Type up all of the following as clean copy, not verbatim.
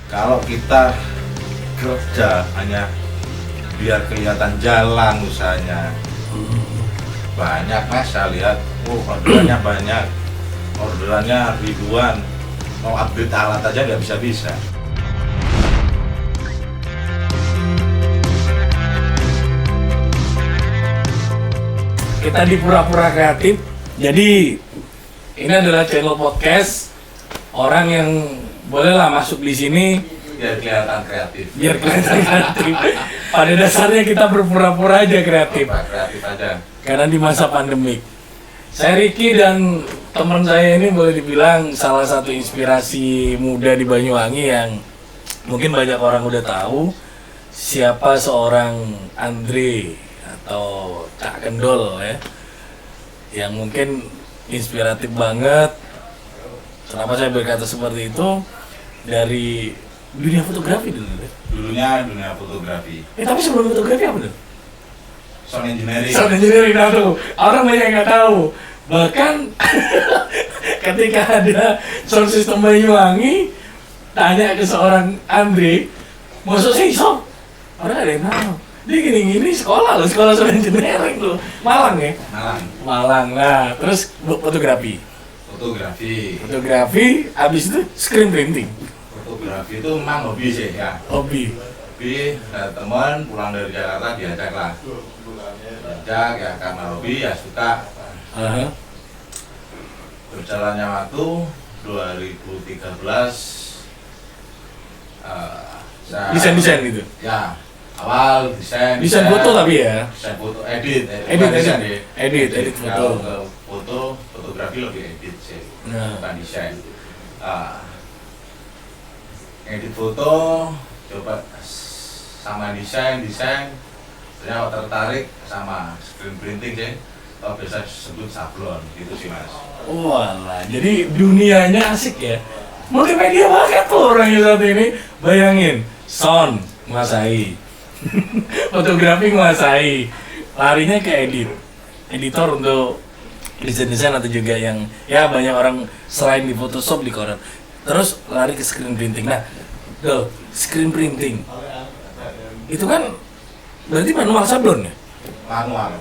Kalau kita kerja hanya biar kelihatan jalan usahanya, banyak mas saya lihat, orderannya banyak, orderannya ribuan, mau update alat aja nggak bisa-bisa. Kita di Pura-Pura Kreatif. Jadi ini adalah channel podcast. Orang yang bolehlah masuk di sini Biar kelihatan kreatif. biar kelihatan kreatif. Pada dasarnya kita berpura-pura aja kreatif. Kreatif aja. Karena di masa pandemik. Saya Ricky dan teman saya ini boleh dibilang salah satu inspirasi muda di Banyuwangi yang mungkin banyak orang udah tahu siapa seorang Andre atau Cak Kendol ya, yang mungkin inspiratif banget. Kenapa saya berkata seperti itu? Dari dunia fotografi dulu ya? Dulunya dunia fotografi. Tapi sebelum fotografi apa tuh? Sound engineering. Sound engineering, nah tuh orang banyak yang nggak tahu. Bahkan ketika ada sound system Banyuwangi, tanya ke seorang Andre, maksud sih sound? Orang ada yang tahu. Dia gini-gini sekolah loh, sekolah sound engineering loh. Malang ya? Malang. Nah, terus fotografi. Fotografi, habis itu screen printing. Fotografi itu memang hobi sih ya. Hobi. Ada teman pulang dari Jakarta diajak lah. Diajak ya karena hobi ya suka. Berjalannya waktu 2013 Desain gitu. Ya, awal desain Foto tapi ya. Desain foto, edit foto. Fotografi lebih edit sih, Nah. bukan desain. Edit foto, coba sama desain, ternyata tertarik sama screen printing sih, atau biasa disebut sablon, gitu sih mas. Walah, jadi dunianya asik ya. Multimedia banget tuh orangnya saat ini. Bayangin, sound menguasai, fotografi menguasai, larinya ke editor untuk desain-desain atau juga yang ya banyak orang selain di Photoshop di Corel. Terus lari ke screen printing. Nah, screen printing itu kan berarti manual sablon ya? Manual.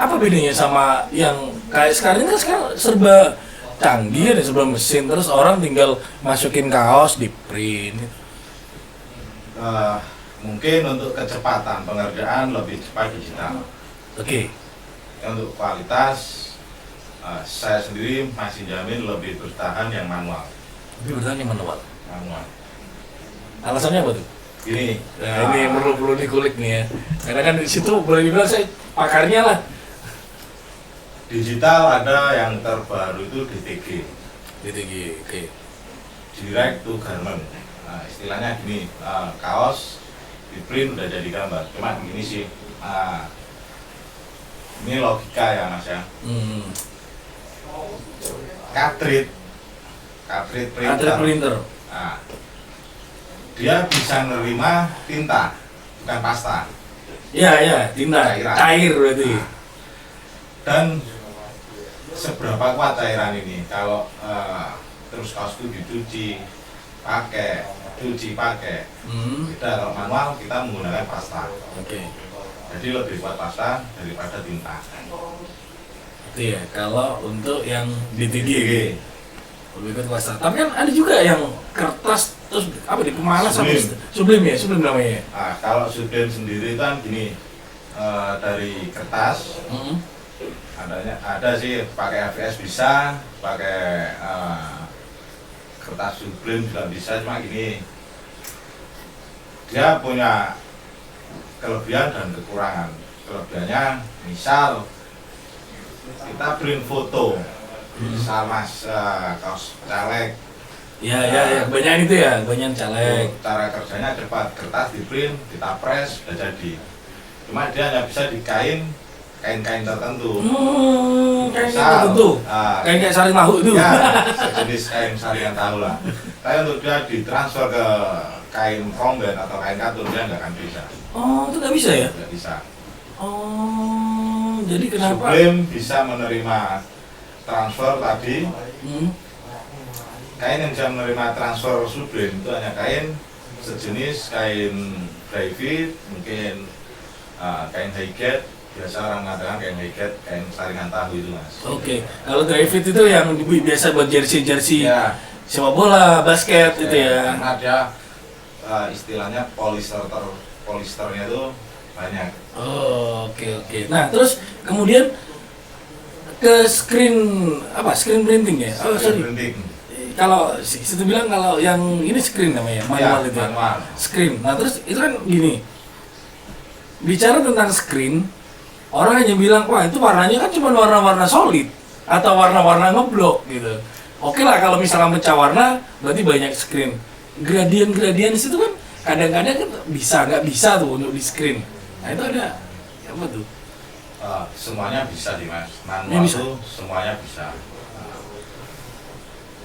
Apa bedanya sama yang kayak sekarang ini kan serba canggih ya, serba mesin, terus orang tinggal masukin kaos di print. Mungkin untuk kecepatan pengerjaan lebih cepat digital. Oke. Untuk kualitas saya sendiri masih jamin lebih bertahan yang manual. Lebih bertahan yang manual. Alasannya apa tuh? Gini, Nah, ini yang perlu dikulik nih ya. Karena kan di situ boleh dibilang saya pakarnya lah. digital ada yang terbaru itu DTG, oke. Direct to Garment. Istilahnya gini, kaos di print udah jadi gambar. Cuma gini sih, ini logika ya mas ya. Cartridge printer. Dia bisa nerima tinta, bukan pasta. Iya, tinta, cair berarti. Dan seberapa kuat cairan ini? Kalau terus kaos itu dicuci pakai. Kita kalau manual kita menggunakan pasta. Oke. Jadi lebih kuat pasta daripada tinta. Itu ya, kalau untuk yang DTG lebih kuat pasta. Tapi kan ada juga yang kertas terus apa di pemalas sublim namanya. Kalau sublim sendiri kan gini, dari kertas. Ada sih pakai ABS bisa, pakai kertas sublim juga bisa, cuma gini dia punya kelebihan dan kekurangan. Kelebihannya misal kita print foto, misal mas kaos caleg. Iya, kebanyakan itu ya, kebanyakan caleg. Cara kerjanya cepat, kertas di print, kita press, sudah jadi. Cuma dia hanya bisa di kain-kain tertentu. Kain tertentu. Kayak sari tahu itu. Ya, sejenis kain saringan tahu lah. Tapi untuk dia ditransfer ke kain fondant atau kain katun dia nggak akan bisa. Oh, itu nggak bisa ya? Nggak bisa. Oh, jadi kenapa? Sublim bisa menerima transfer tadi. kain yang bisa menerima transfer sublime itu hanya kain sejenis kain dry fit, mungkin kain high biasa orang mengatakan kain high kain saringan tahu itu mas. Oke, kalau dry fit itu yang biasa buat jersey Ya, sepak bola, basket itu ya. karena dia istilahnya polisternya itu banyak. Oh, oke. Nah, terus kemudian ke screen printing ya? Oh, sorry. Printing. Kalau situ bilang kalau yang ini screen namanya, manual Ya, itu. manual. Screen. Nah, terus itu kan gini. Bicara tentang screen, orang hanya bilang, wah itu warnanya kan cuma warna-warna solid atau warna-warna ngeblok gitu. Oke lah kalau misalnya pecah warna, berarti banyak screen. Gradien itu kan kadang-kadang kan nggak bisa tuh untuk di screen. Nah itu ada apa tuh? Semuanya bisa sih mas, Ya, manual bisa. itu semuanya bisa.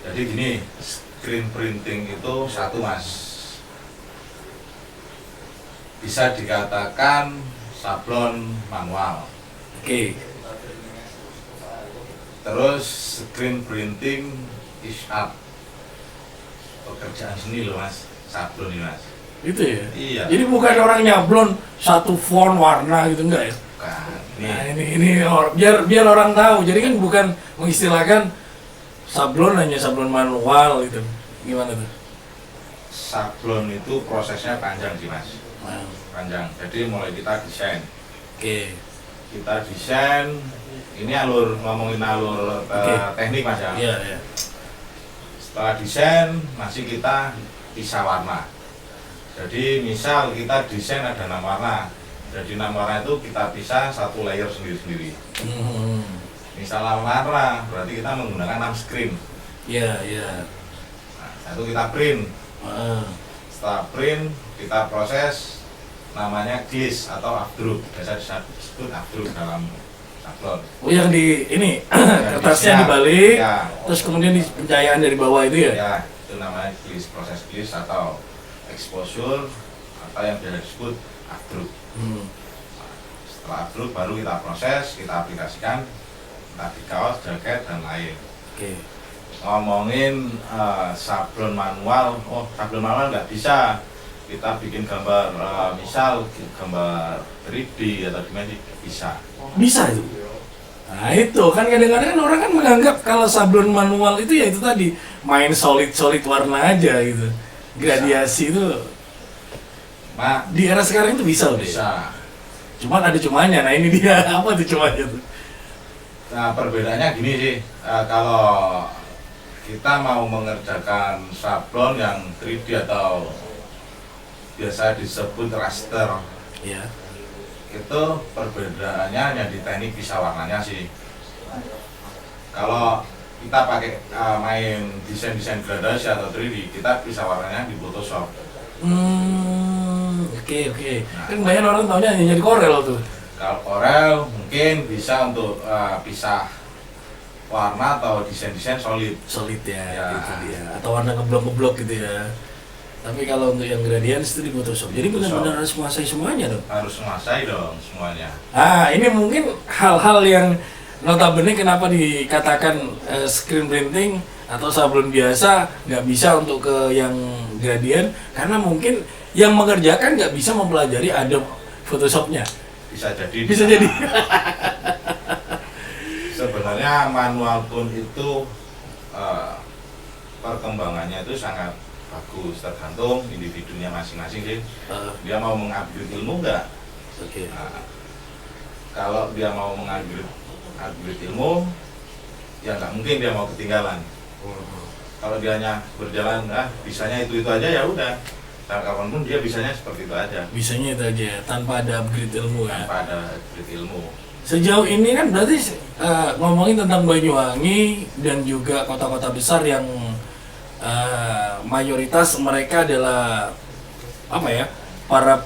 Jadi gini, screen printing itu satu mas, bisa dikatakan sablon manual. Oke. Terus screen printing is art, pekerjaan seni loh mas, sablon ini mas. Itu ya. Iya. Jadi bukan orang nyablon satu font warna gitu enggak ya? Bukan. Nah, ini biar orang tahu. Jadi kan bukan mengistilahkan sablon hanya sablon manual gitu. Gimana tuh? Sablon itu prosesnya panjang sih mas, Nah, panjang. Jadi mulai kita desain, oke. kita desain. Ini ngomongin alur Oke. teknik mas ya. Iya. Setelah desain masih kita pisah warna. Jadi misal kita desain ada 6 warna. Jadi 6 warna itu kita pisah satu layer sendiri-sendiri. Misal 6 warna berarti kita menggunakan 6 screen. Iya. Nah, satu kita print. Setelah print kita proses namanya glaze atau afdruk. Biasa disebut afdruk dalam sablon. Oh yang di ini Ya, kertasnya glaze-nya. dibalik, Ya, terus kemudian di pencahayaan dari bawah itu ya? ya itu namanya glaze, proses glaze atau exposure atau yang biasa disebut afdruk. Setelah afdruk baru kita proses, kita aplikasikan entah di kaos, jaket dan lain. Oke. Ngomongin sablon manual, sablon manual nggak bisa kita bikin gambar, misal gambar 3D atau dimensi bisa. Bisa itu. Nah itu kan kadang-kadang orang kan menganggap kalau sablon manual itu ya itu tadi main solid warna aja gitu. Gradiasi itu Nah, di era sekarang itu bisa udah. bisa. Cuman ada cumanya. Nah ini dia apa tuh cumanya tuh? Nah perbedaannya gini sih, kalau kita mau mengerjakan sablon yang 3D atau biasa disebut raster, Iya. itu perbedaannya hanya di teknik pisah warnanya sih. Kalau kita pakai main desain gradasi atau 3D, kita pisah warnanya di Photoshop. Oke. Kan banyak orang taunya hanya jadi Corel tuh. Kalau Corel mungkin bisa untuk pisah warna atau desain solid. Solid ya, Ya. itu dia. Atau warna ngeblok gitu ya. Tapi kalau untuk yang gradients itu di Photoshop. Jadi benar-benar harus menguasai semuanya dong. Harus menguasai dong semuanya. Ah, ini mungkin hal-hal yang notabene kenapa dikatakan screen printing atau sablon biasa nggak bisa untuk ke yang gradient karena mungkin yang mengerjakan nggak bisa mempelajari Adobe Photoshopnya. Bisa jadi. Bisa jadi. Sebenarnya manual pun itu perkembangannya itu sangat bagus, tergantung individunya masing-masing sih. Dia mau mengambil ilmu nggak? Oke. Nah, kalau dia mau mengambil ilmu, ya nggak mungkin dia mau ketinggalan. Kalau dia hanya berjalan, bisanya itu aja ya udah. Kapanpun dia bisanya seperti itu aja. Bisanya itu aja tanpa ada upgrade ilmu ya. Tanpa ada upgrade ilmu. Sejauh ini kan berarti ngomongin tentang Banyuwangi dan juga kota-kota besar yang mayoritas mereka adalah apa ya, para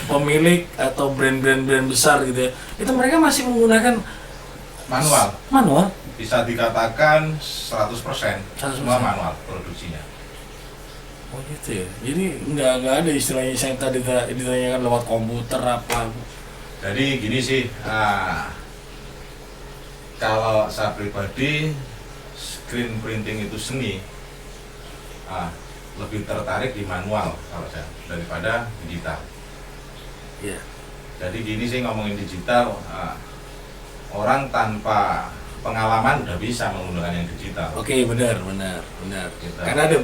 pemilik atau brand-brand besar gitu ya. Itu mereka masih menggunakan manual. Bisa dikatakan 100% 100%. semua manual produksinya. Oh gitu ya. Jadi nggak ada istilahnya yang tadi ditanyakan lewat komputer apa. Jadi gini sih, kalau saya pribadi screen printing itu seni, lebih tertarik di manual kalau saya daripada digital. Iya. Jadi gini sih, ngomongin digital, orang tanpa pengalaman udah bisa menggunakan yang digital. Oke, benar. Gitu. Karena ada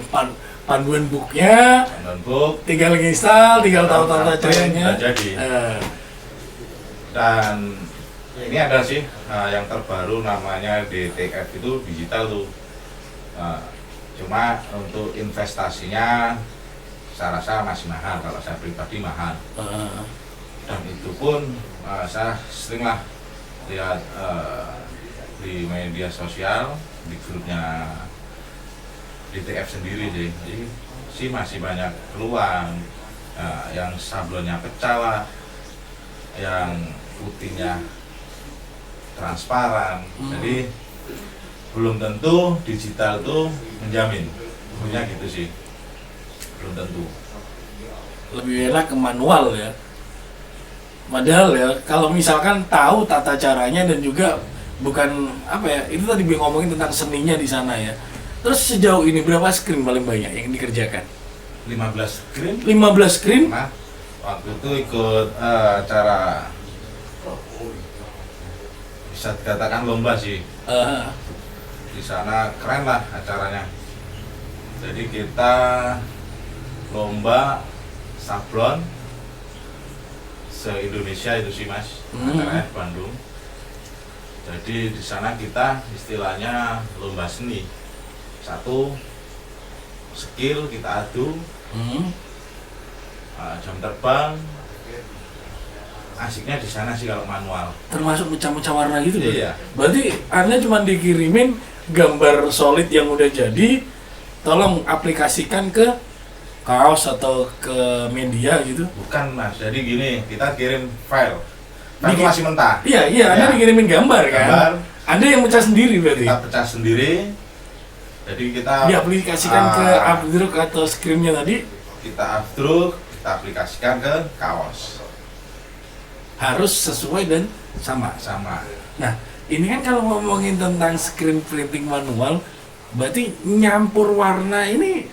panduan booknya, Book, tinggal install, tinggal tahu tata caranya. udah jadi. Dan ini ada sih yang terbaru namanya DTF, itu digital tuh. Cuma untuk investasinya saya rasa masih mahal, kalau saya pribadi mahal. Dan itu pun saya seringlah lihat di media sosial, di grupnya DTF sendiri sih. Jadi sih masih banyak peluang, yang sablonnya pecah lah, yang putihnya transparan. Jadi belum tentu digital tuh menjamin, punya gitu sih, belum tentu. Lebih enak ke manual ya. Padahal ya, kalau misalkan tahu tata caranya dan juga bukan apa ya, itu tadi gue ngomongin tentang seninya di sana ya. Terus sejauh ini berapa screen paling banyak yang dikerjakan? 15 screen. 15 screen? Nah, waktu itu ikut acara, bisa dikatakan lomba sih. Di sana keren lah acaranya. Jadi kita lomba sablon se-Indonesia itu sih Mas, acaranya di Bandung. Jadi di sana kita istilahnya lomba seni. Satu skill kita adu, jam terbang. Asiknya di sana sih kalau manual. Termasuk pecah-pecah warna gitu kan? Iya. Berarti Anda cuma dikirimin gambar solid yang udah jadi, tolong aplikasikan ke kaos atau ke media gitu? Bukan Mas, jadi gini, kita kirim file masih mentah. Iya, Anda dikirimin gambar kan? Gambar. Anda yang pecah sendiri berarti? Kita pecah sendiri. Jadi kita diaplikasikan ke updruk atau screennya tadi? Kita updruk, kita aplikasikan ke kaos. Harus sesuai dan sama. Nah, ini kan kalau ngomongin tentang screen printing manual, berarti nyampur warna ini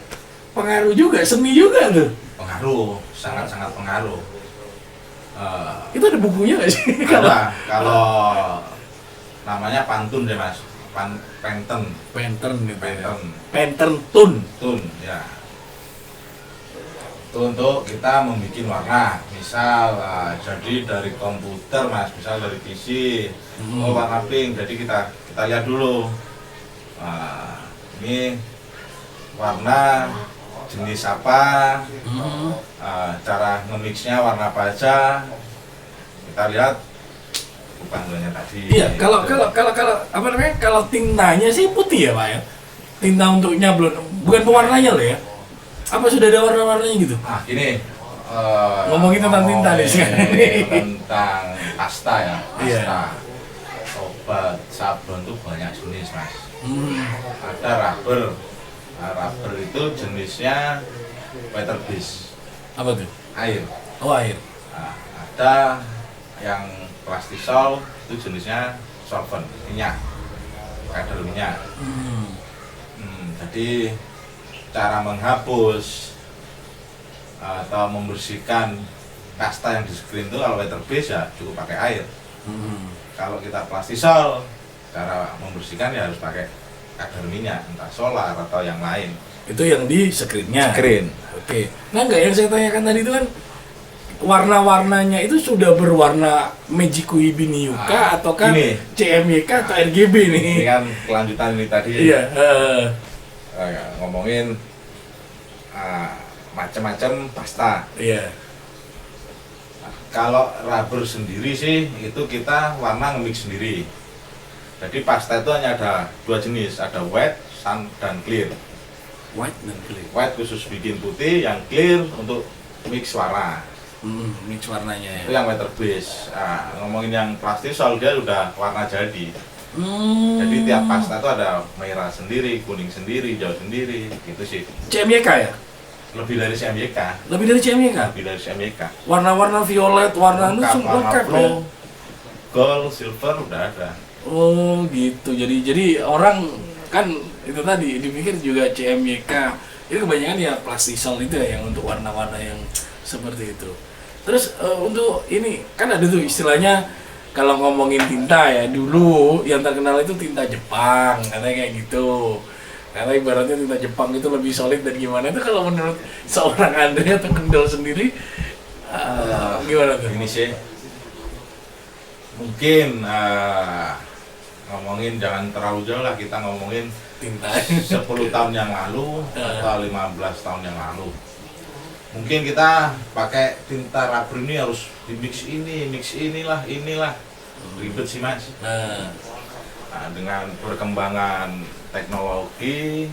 pengaruh juga, seni juga tuh. Pengaruh, sangat-sangat pengaruh. Itu ada bukunya nggak sih? Kalau namanya pantun deh Mas, Pantun gitu. Pantun tun ya. Itu untuk kita membuat warna, misal jadi dari komputer Mas, misal dari PC, warna pink, jadi kita lihat dulu, ini warna jenis apa, cara nge-mixnya warna apa aja, kita lihat panduannya tadi. Iya, kalau apa namanya, kalau tintanya sih putih ya Pak ya, tinta untuk nyablon, bukan pewarnanya loh ya. Apa sudah ada warna-warnanya gitu? Ini ngomongin tentang tinta nih sekarang. Tentang pasta ya, Iya. Obat, sablon tuh banyak jenis Mas. Ada rubber. Rubber itu jenisnya water base. Apa tuh? Air. Oh, air. Ada yang plastisol, itu jenisnya solvent, minyak, kadar minyak. Jadi cara menghapus atau membersihkan pasta yang di screen itu kalau water base ya cukup pakai air. Kalau kita plastisol, cara membersihkan ya harus pakai kadar minyak, entah solar atau yang lain. Itu yang di screen-nya. Screen. Oke. Nah, enggak, yang saya tanyakan tadi itu kan warna-warnanya itu sudah berwarna Magic Ibini Yuka ataukah CMYK atau RGB nih? Ini kan kelanjutan ini tadi. Iya. Ngomongin macam-macam pasta. Iya. Kalau rubber sendiri sih itu kita warna nge-mix sendiri. Jadi pasta itu hanya ada dua jenis, ada white, sun, dan clear. White dan clear. White khusus bikin putih, yang clear untuk mix warna. Mix warnanya ya. Itu yang water base. Ngomongin yang plastisol, dia udah warna jadi. Jadi tiap pasta itu ada merah sendiri, kuning sendiri, hijau sendiri, gitu sih. CMYK ya? Lebih dari CMYK. Lebih dari CMYK? Lebih dari CMYK. Warna-warna violet, warna lengkap ya? Gold, silver udah ada. Oh gitu. Jadi orang kan itu tadi dipikir juga CMYK itu kebanyakan ya plastisol itu ya yang untuk warna-warna yang seperti itu. Terus untuk ini kan ada tuh istilahnya kalau ngomongin tinta ya, dulu yang terkenal itu tinta Jepang katanya kayak gitu. Karena ibaratnya tinta Jepang itu lebih solid dan gimana itu kalau menurut seorang Andre atau Kendall sendiri gimana tuh? Ini sih mungkin ngomongin jangan terlalu jauh lah, kita ngomongin Tinta 10 tahun yang lalu atau 15 tahun yang lalu. Mungkin kita pakai tinta rubber ini harus di mix inilah ribet sih mas. Nah, dengan perkembangan teknologi,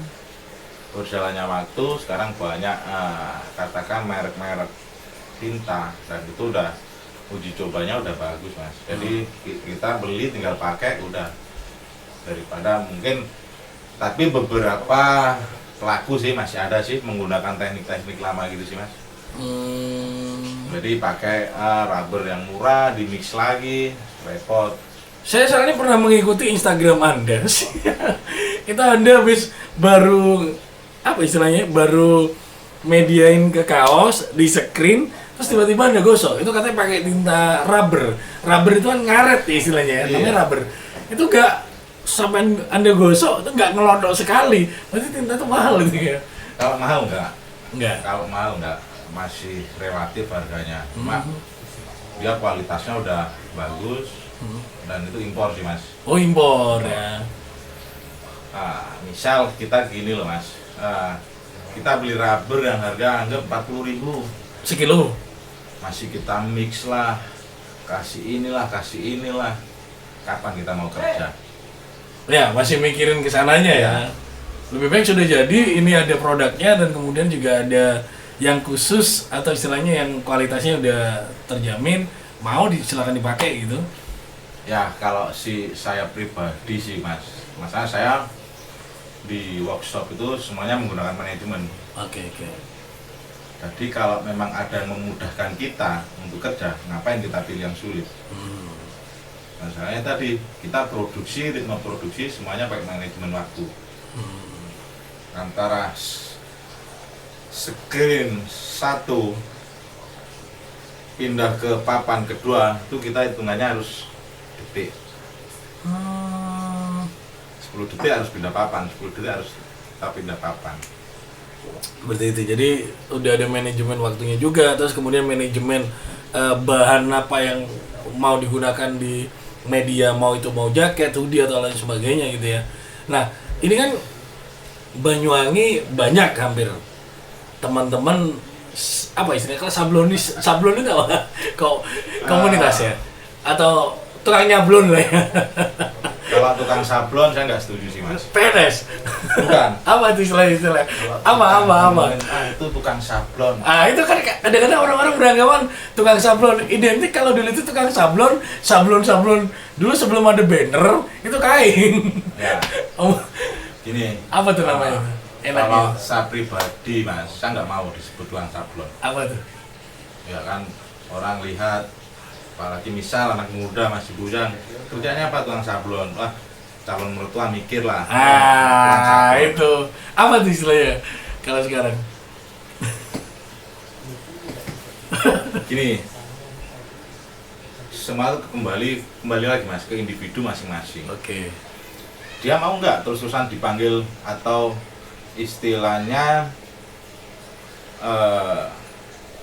berjalannya waktu, sekarang banyak katakan merek-merek tinta dan itu udah uji cobanya udah bagus mas. Jadi kita beli tinggal pakai udah, daripada mungkin, tapi beberapa pelaku sih masih ada sih menggunakan teknik-teknik lama gitu sih mas. Jadi pakai rubber yang murah di mix lagi, repot. Saya soalnya pernah mengikuti Instagram Anda sih. Itu Anda habis baru apa istilahnya, baru mediain ke kaos di screen, terus tiba-tiba Anda gosok. Itu katanya pakai tinta rubber. Rubber itu kan ngaret ya istilahnya ya, namanya rubber. Itu gak sampai Anda gosok itu nggak ngelodok sekali, berarti tinta itu mahal gitu ya? Kalau mahal enggak? Enggak. Kalau mahal enggak, masih relatif harganya. Cuma dia kualitasnya udah bagus dan itu impor sih mas. Oh impor ya. Nah, misal kita gini loh mas, kita beli rubber yang harga anggap 40.000 sekilo. masih kita mix lah, kasih inilah, kapan kita mau kerja? Ya, masih mikirin kesananya ya. Lebih baik sudah jadi, ini ada produknya dan kemudian juga ada yang khusus atau istilahnya yang kualitasnya udah terjamin, mau silakan dipakai gitu. Ya, kalau saya pribadi sih mas, masalah saya di workshop itu semuanya menggunakan manajemen. Oke. Jadi kalau memang ada yang memudahkan kita untuk kerja, ngapain kita pilih yang sulit? Masalahnya tadi kita produksi, ritme produksi semuanya pakai manajemen waktu. Antara screen satu pindah ke papan kedua itu kita hitungannya harus detik. 10 detik harus pindah papan, 10 detik harus kita pindah papan. Seperti itu. Jadi udah ada manajemen waktunya juga, terus kemudian manajemen bahan apa yang mau digunakan di media, mau itu mau jaket, hoodie atau lain sebagainya gitu ya. Nah, ini kan Banyuwangi banyak hampir teman-teman apa istilahnya, kalau sablon itu apa? Kok komunitas ya? Atau tukang nyablon lah ya? Kalau tukang sablon saya nggak setuju sih mas. PNS? Bukan. Apa itu istilah? Apa? Itu tukang sablon. Itu kan kadang-kadang orang-orang beranggapan tukang sablon identik, kalau dulu itu tukang sablon dulu sebelum ada banner itu kain. Ya. Gini. Apa tuh namanya? Enak Kalau gitu. saya pribadi mas, saya nggak mau disebut tukang sablon. Apa tuh? Ya kan orang lihat, apalagi misal anak muda masih bujang, kerjanya apa tukang sablon? Wah, calon mertua mikir lah. Tukang sablon. Itu apa tuh istilahnya kalau sekarang? Gini, semua itu kembali lagi mas ke individu masing-masing. Oke. Dia mau nggak terus-terusan dipanggil atau istilahnya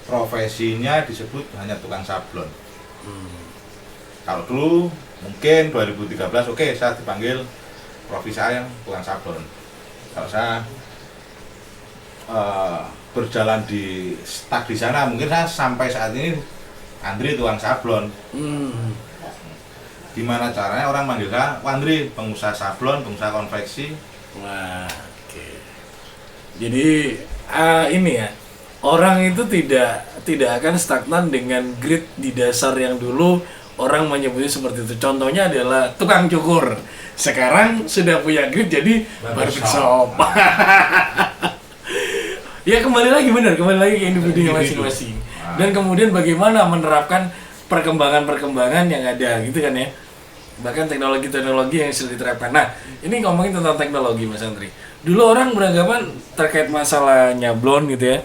profesinya disebut hanya tukang sablon. Kalau dulu mungkin 2013 oke, saya dipanggil profesi saya tukang sablon. Kalau saya berjalan di stuck di sana, mungkin saya sampai saat ini Andri tukang sablon. Gimana caranya orang manggil saya Andri, pengusaha sablon, pengusaha konveksi. Wah, oke. Jadi ini ya, orang itu tidak akan stagnan dengan grid di dasar yang dulu orang menyebutnya seperti itu. Contohnya adalah tukang cukur. Sekarang sudah punya grid jadi barbershop. Ya kembali lagi ke individunya masing-masing. Dan kemudian bagaimana menerapkan perkembangan yang ada gitu kan ya. Bahkan teknologi-teknologi yang sudah diterapkan. Nah, ini ngomongin tentang teknologi Mas Andri. Dulu orang beranggapan terkait masalah nyablon gitu ya.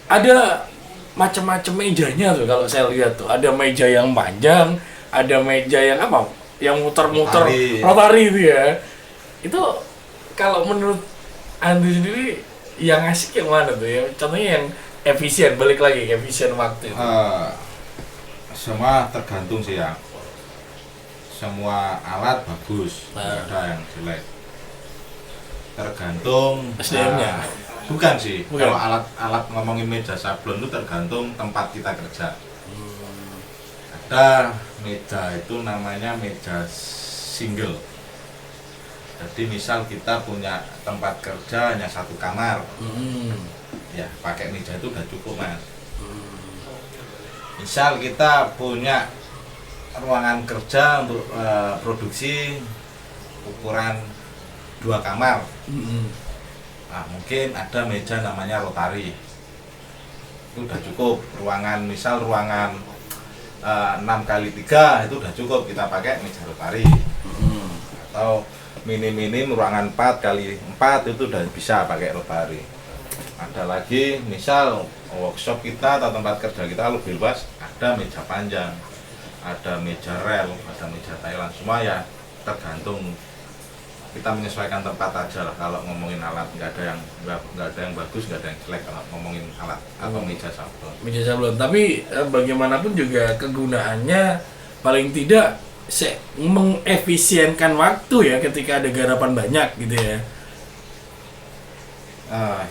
Ada macam-macam mejanya tuh kalau saya lihat tuh. Ada meja yang panjang, ada meja yang apa? Yang muter-muter rotari itu ya. Itu kalau menurut Andri sendiri yang asik yang mana tuh ya? Contohnya yang efisien, balik lagi efisien waktu itu. Semua tergantung sih ya. Semua alat bagus, nggak ada yang jelek. Tergantung SDM-nya. Bukan sih. Bukan. Kalau alat ngomongin meja sablon itu tergantung tempat kita kerja. Ada meja itu namanya meja single. Jadi misal kita punya tempat kerja hanya satu kamar, ya pakai meja itu udah cukup mas. Misal kita punya ruangan kerja untuk produksi ukuran 2 kamar, nah, mungkin ada meja namanya rotari, itu udah cukup. Ruangan misal ruangan 6x3 itu udah cukup, kita pakai meja rotari. Atau minim-minim ruangan 4x4 itu udah bisa pakai rotari. Ada lagi misal workshop kita atau tempat kerja kita lebih luas, ada meja panjang, ada meja rel, ada meja Thailand. Semua ya tergantung, kita menyesuaikan tempat aja lah. Kalau ngomongin alat nggak ada yang bagus, nggak ada yang jelek kalau ngomongin alat atau meja sablon. Meja sablon, tapi bagaimanapun juga kegunaannya paling tidak mengefisienkan waktu ya ketika ada garapan banyak gitu ya.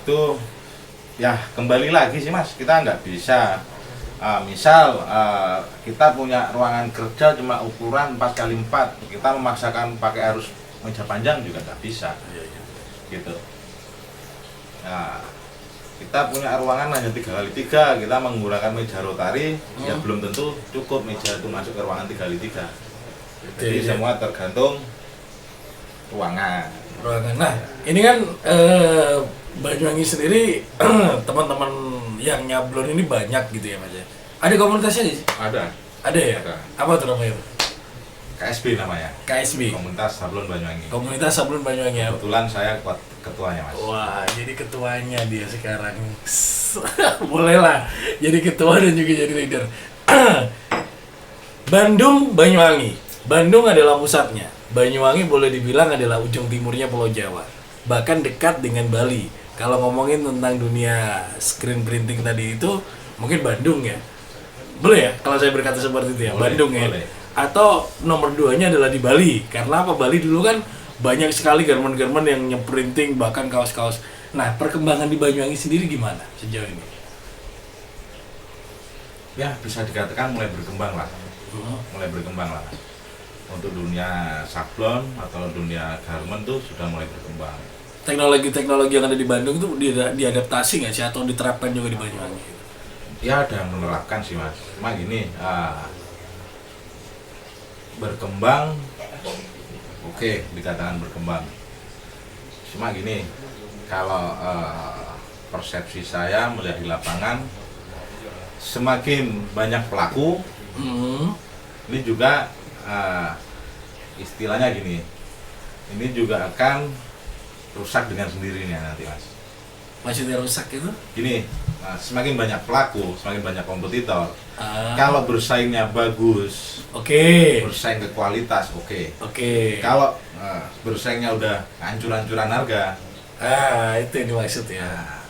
Itu ya kembali lagi sih mas, kita nggak bisa misal kita punya ruangan kerja cuma ukuran 4x4, kita memaksakan pakai harus meja panjang juga nggak bisa gitu. Nah, kita punya ruangan hanya 3x3, kita menggunakan meja rotari, ya belum tentu cukup meja itu masuk ke ruangan 3x3. Jadi semua tergantung ruangan. Nah, ini kan Banyuwangi sendiri teman-teman yang nyablon ini banyak gitu ya mas ya. Ada komunitasnya sih? Ada. Ada ya? Ada. Apa tuh namanya? KSB namanya. KSB. Komunitas Sablon Banyuwangi. Komunitas Sablon Banyuwangi. Kebetulan saya ketuanya mas. Wah, jadi ketuanya dia sekarang. Boleh lah. Jadi ketua dan juga jadi leader. Bandung, Banyuwangi. Bandung adalah pusatnya. Banyuwangi boleh dibilang adalah ujung timurnya Pulau Jawa. Bahkan dekat dengan Bali. Kalau ngomongin tentang dunia screen printing tadi itu, mungkin Bandung ya. Boleh ya kalau saya berkata seperti itu ya, boleh, Bandung ya. Boleh. Atau nomor 2-nya adalah di Bali. Karena apa? Bali dulu kan banyak sekali garmen-garmen yang nyeprinting, bahkan kaos-kaos. Nah, perkembangan di Banyuwangi sendiri gimana sejauh ini? Ya, bisa dikatakan mulai berkembang lah. Mulai berkembang lah. Untuk dunia sablon atau dunia garment tuh sudah mulai berkembang. Teknologi-teknologi yang ada di Bandung itu diadaptasi nggak sih atau diterapkan juga di Banyuwangi? Ya, ada yang menerapkan sih mas. Cuma gini, berkembang, oke, dikatakan berkembang. Cuma gini, kalau persepsi saya melihat di lapangan, semakin banyak pelaku, ini juga istilahnya gini, ini juga akan rusak dengan sendirinya nanti mas. Maksudnya rusak itu? Gini, semakin banyak pelaku, semakin banyak kompetitor. Kalau bersaingnya bagus, bersaing ke kualitas, kalau bersaingnya udah hancur-hancuran harga, itu yang dimaksud ya.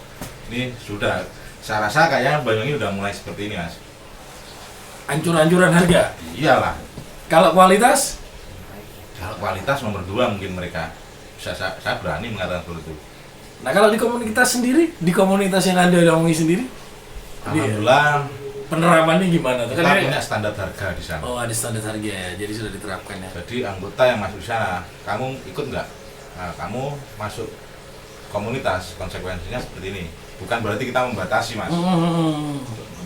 Ini sudah, saya rasa kayaknya Banyuwangi udah mulai seperti ini mas. Hancur-hancuran harga? Iyalah. Kalau kualitas? Kalau kualitas nomor 2 mungkin mereka. Saya berani mengatakan seperti itu. Nah kalau di komunitas sendiri, di komunitas yang ada di Banyuwangi sendiri, alhamdulillah penerapannya gimana? Kita punya standar harga di sana. Oh, ada standar harga ya, jadi sudah diterapkan ya. Jadi anggota yang masuk di sana, kamu ikut nggak? Nah, kamu masuk komunitas, konsekuensinya seperti ini. Bukan berarti kita membatasi mas.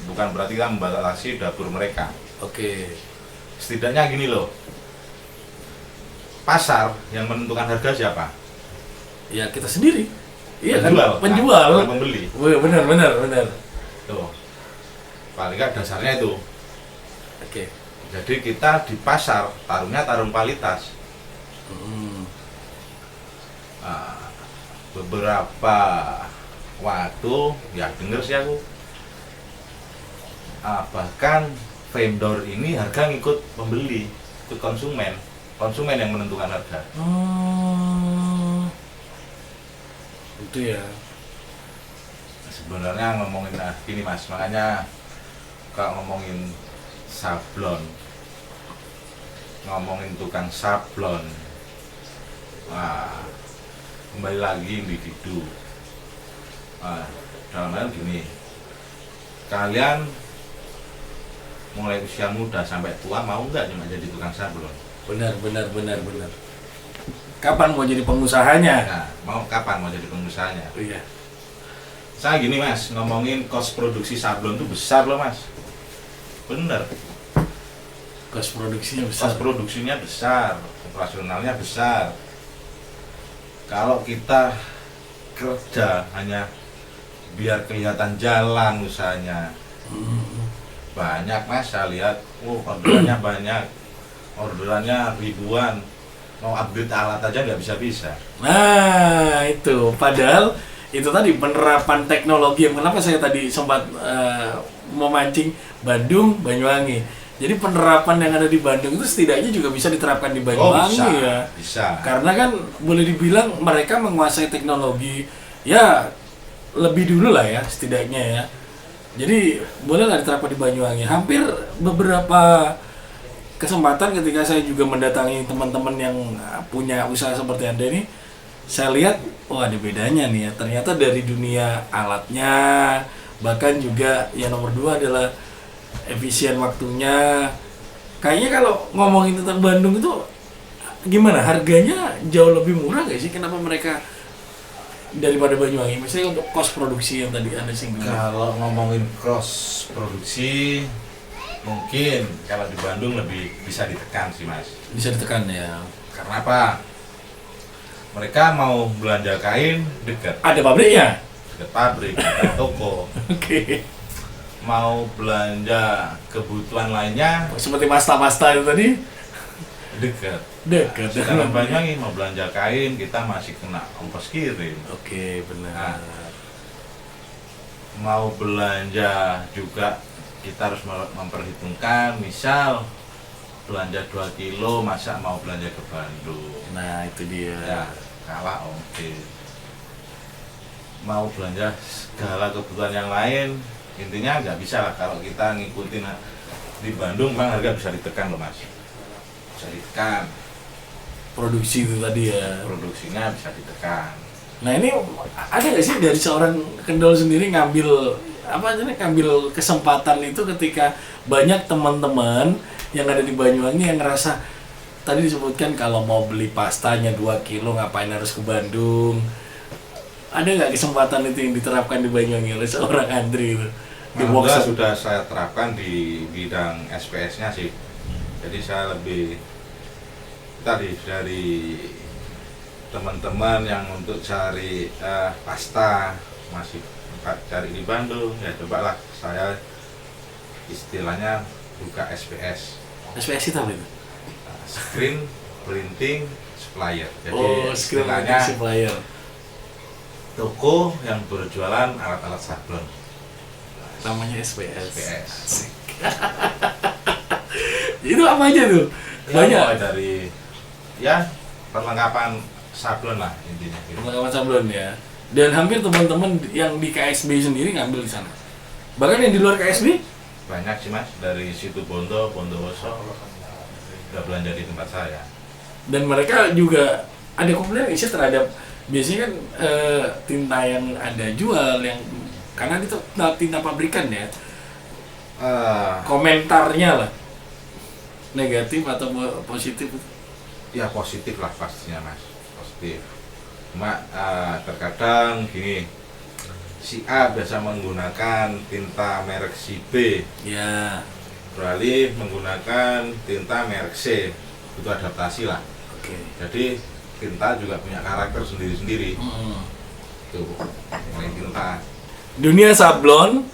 Bukan berarti kita membatasi dapur mereka. Setidaknya gini loh. Pasar yang menentukan harga siapa? Ya kita sendiri. Iya kan, penjual, pembeli. Benar. Tuh. Paling nggak dasarnya itu. Jadi kita di pasar tarungnya tarung kualitas. Nah, beberapa waktu ya denger sih aku, bahkan vendor ini harga ngikut pembeli, ikut konsumen yang menentukan harga. Itu ya. Sebenarnya ngomongin gini mas, makanya kalau ngomongin sablon, ngomongin tukang sablon, nah, kembali lagi individu. Nah, dalam hal gini, kalian mulai usia muda sampai tua mau nggak cuma jadi tukang sablon? Benar. Kapan mau jadi pengusahanya? Nah, kapan mau jadi pengusahanya? Iya. Saya gini mas, ngomongin kos produksi sablon itu besar loh mas. Bener. Kos produksinya besar. Kos produksinya besar, operasionalnya besar. Kalau kita kerja hanya biar kelihatan jalan usahanya, banyak mas, saya lihat, orderannya banyak, orderannya ribuan, mau upgrade alat aja nggak bisa. Nah itu, padahal itu tadi penerapan teknologi yang kenapa saya tadi sempat memancing Bandung, Banyuwangi. Jadi penerapan yang ada di Bandung itu setidaknya juga bisa diterapkan di Banyuwangi bisa. Karena kan boleh dibilang mereka menguasai teknologi ya lebih dulu lah ya setidaknya ya. Jadi bolehlah diterapkan di Banyuwangi. Hampir beberapa kesempatan ketika saya juga mendatangi teman-teman yang punya usaha seperti Anda ini, saya lihat, ada bedanya nih ya. Ternyata dari dunia alatnya, bahkan juga yang nomor 2 adalah efisien waktunya. Kayaknya kalau ngomongin tentang Bandung itu gimana? Harganya jauh lebih murah nggak sih? Kenapa mereka daripada Banyuwangi? Misalnya untuk kos produksi yang tadi Anda singgung. Kalau ngomongin kos produksi, mungkin kalau di Bandung lebih bisa ditekan sih mas. Bisa ditekan ya. Karena apa? Mereka mau belanja kain dekat. Ada pabriknya? Dekat pabrik, dekat toko. Oke. Mau belanja kebutuhan lainnya Seperti pasta-pasta itu tadi? dekat. Dekat. Banyuwangi mau belanja kain kita masih kena ongkos kirim. Oke, benar. Mau belanja juga kita harus memperhitungkan, misal belanja 2 kilo, masa mau belanja ke Bandung. Nah, itu dia. Ya, kalah ongkir. Mau belanja segala kebutuhan yang lain, intinya nggak bisa lah kalau kita ngikutin di Bandung. Memang harga bisa ditekan loh mas, bisa ditekan. Produksi itu tadi ya. Produksinya bisa ditekan. Nah ini ada nggak sih dari seorang Kendol sendiri ngambil kesempatan itu ketika banyak teman-teman yang ada di Banyuwangi yang ngerasa tadi disebutkan kalau mau beli pastanya 2 kilo ngapain harus ke Bandung? Ada nggak kesempatan itu yang diterapkan di Banyuwangi oleh seorang Andri itu? Alhamdulillah sudah saya terapkan di bidang SPS-nya sih. Jadi saya lebih tadi dari teman-teman yang untuk cari pasta masih cari di Bandung, ya cobalah saya istilahnya buka SPS. SPS itu apa itu? Screen Printing Supplier. Jadi Screen istilahnya Printing Supplier. Toko yang berjualan alat-alat sablon. Namanya SPS. SPS. Itu apa aja tuh? Banyak. Mulai dari ya perlengkapan sablon lah intinya. Perlengkapan sablon ya. Dan hampir teman-teman yang di KSB sendiri ngambil di sana. Bahkan yang di luar KSB banyak sih mas, dari situ Bondowoso udah belanja di tempat saya. Dan mereka juga ada komplain sih terhadap biasanya kan tinta yang Anda jual yang karena itu tinta pabrikan ya. Komentarnya lah negatif atau positif? Ya positif lah pastinya mas, positif. Cuma terkadang gini, si A biasa menggunakan tinta merek si B, ya, beralih menggunakan tinta merek C, itu adaptasi lah. Oke. Jadi tinta juga punya karakter sendiri-sendiri. Tuh, tinta. Dunia sablon,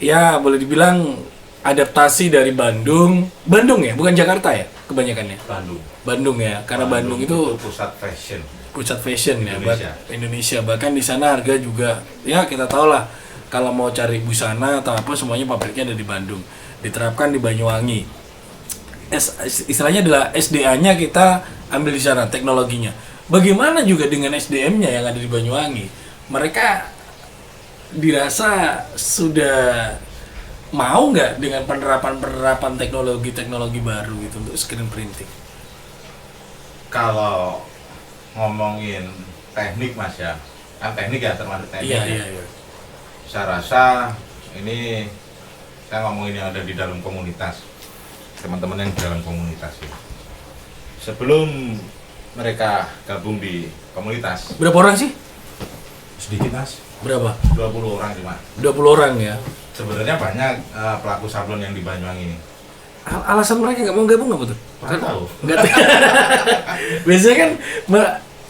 ya boleh dibilang adaptasi dari Bandung ya, bukan Jakarta ya kebanyakannya. Bandung ya, karena Bandung itu pusat fashion ya buat Indonesia. Bahkan di sana harga juga ya kita tahu lah, kalau mau cari busana atau apa semuanya pabriknya ada di Bandung. Diterapkan di Banyuwangi. Istilahnya adalah SDA-nya kita ambil di sana, teknologinya. Bagaimana juga dengan SDM-nya yang ada di Banyuwangi? Mereka dirasa sudah mau nggak dengan penerapan teknologi baru gitu untuk screen printing? Kalau ngomongin teknik mas ya, kan teknik ya termasuk teknik. Iya. Saya rasa ini saya ngomongin yang ada di dalam komunitas, teman-teman yang di dalam komunitas ya. Sebelum mereka gabung di komunitas. Berapa orang sih? Sedikit mas. Berapa? 20 orang cuma. 20 orang ya. Sebenarnya banyak pelaku sablon yang di Banyuwangi ini. Alasan mereka nggak mau gabung apa tuh? Nggak tahu. Nggak tahu. Biasanya kan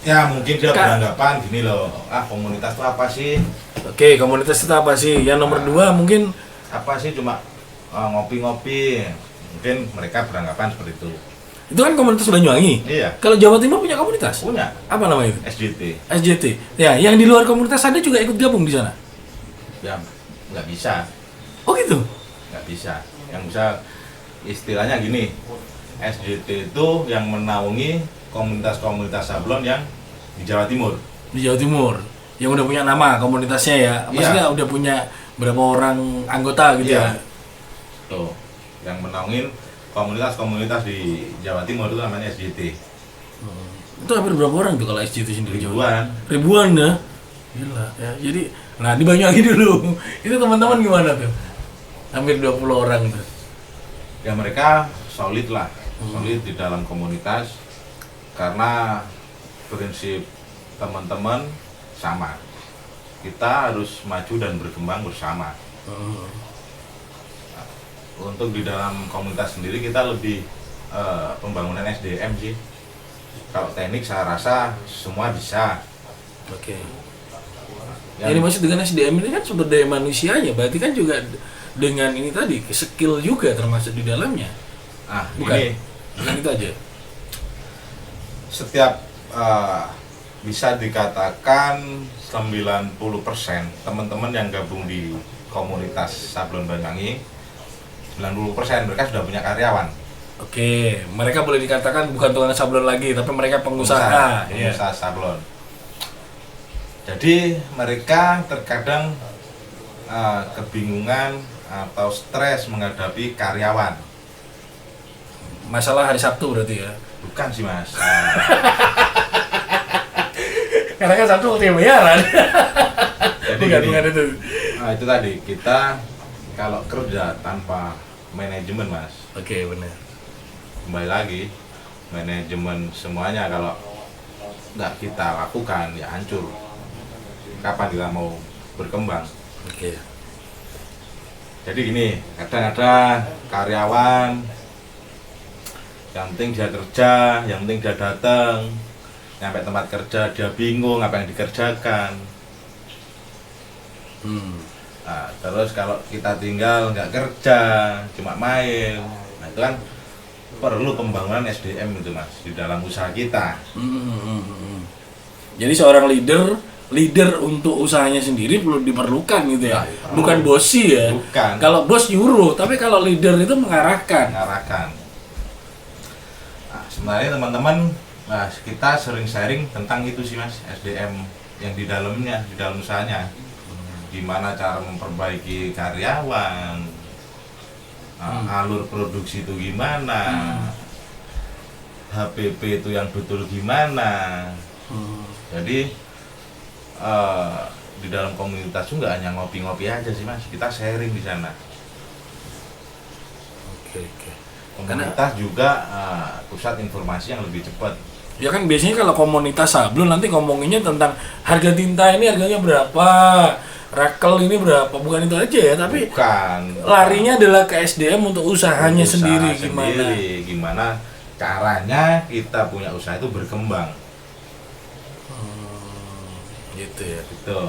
ya mungkin dia beranggapan gini loh, komunitas itu apa sih? Oke, komunitas itu apa sih? Yang nomor 2 mungkin apa sih, cuma ngopi-ngopi. Mungkin mereka beranggapan seperti itu. itu kan komunitas Banyuwangi. Iya. Kalau Jawa Timur punya komunitas? Punya. Apa namanya itu? SJT. Ya, yang di luar komunitas ada juga ikut gabung di sana? Ya, nggak bisa. Oh gitu? Nggak bisa. Yang bisa istilahnya gini, SJT itu yang menaungi komunitas-komunitas sablon yang di Jawa Timur. Di Jawa Timur. Yang udah punya nama komunitasnya ya? Maksudnya udah punya berapa orang anggota gitu ya? Tuh, yang menaungin komunitas-komunitas di Jawa Timur itu namanya SJT. Itu hampir berapa orang tuh kalau SJT sendiri? Ribuan ya? Gila ya. Jadi, nah di Banyuwangi dulu, itu teman-teman gimana tuh? Hampir 20 orang tuh. Ya mereka solid lah, solid di dalam komunitas. Karena prinsip teman-teman sama. Kita harus maju dan berkembang bersama. Untuk di dalam komunitas sendiri kita lebih pembangunan SDM sih. Kalau teknik saya rasa semua bisa. Oke. Yang dimaksud dengan SDM ini kan sumber daya manusianya, berarti kan juga dengan ini tadi skill juga termasuk di dalamnya. Bukan itu aja. Setiap bisa dikatakan 90% teman-teman yang gabung di komunitas sablon Banyuwangi, 90% mereka sudah punya karyawan. Oke, mereka boleh dikatakan bukan tukang sablon lagi, tapi mereka pengusaha sablon. Jadi mereka terkadang kebingungan atau stres menghadapi karyawan. Masalah hari Sabtu berarti ya? Bukan sih mas. Karena kan Sabtu waktu bayaran. Jadi bukan itu. Nah itu tadi, kita kalau kerja tanpa manajemen mas. Oke, benar. Kembali lagi, manajemen semuanya kalau nggak kita lakukan ya hancur. Kapan kita mau berkembang? Oke. Jadi gini, kadang-kadang karyawan yang penting dia kerja, yang penting dia datang, nyampe tempat kerja dia bingung apa yang dikerjakan. Nah, terus kalau kita tinggal nggak kerja, cuma main, nah itu kan perlu pembangunan SDM itu mas di dalam usaha kita. Jadi seorang leader untuk usahanya sendiri perlu diperlukan gitu ya. Bukan bosi ya. Bukan. Kalau bos nyuruh, tapi kalau leader itu mengarahkan. Nah, sebenarnya teman-teman, kita sering sharing tentang itu sih mas, SDM yang di dalamnya, di dalam usahanya. Gimana cara memperbaiki karyawan, alur produksi itu gimana, HPP itu yang betul gimana. Jadi di dalam komunitas itu nggak hanya ngopi-ngopi aja sih mas, kita sharing di sana. Oke. Komunitas juga pusat informasi yang lebih cepat. Ya kan biasanya kalau komunitas sablon nanti ngomonginnya tentang harga tinta ini harganya berapa, rakel ini berapa, bukan itu aja ya, tapi larinya adalah ke SDM untuk usahanya sendiri gimana caranya kita punya usaha itu berkembang. Gitu ya. Gitu.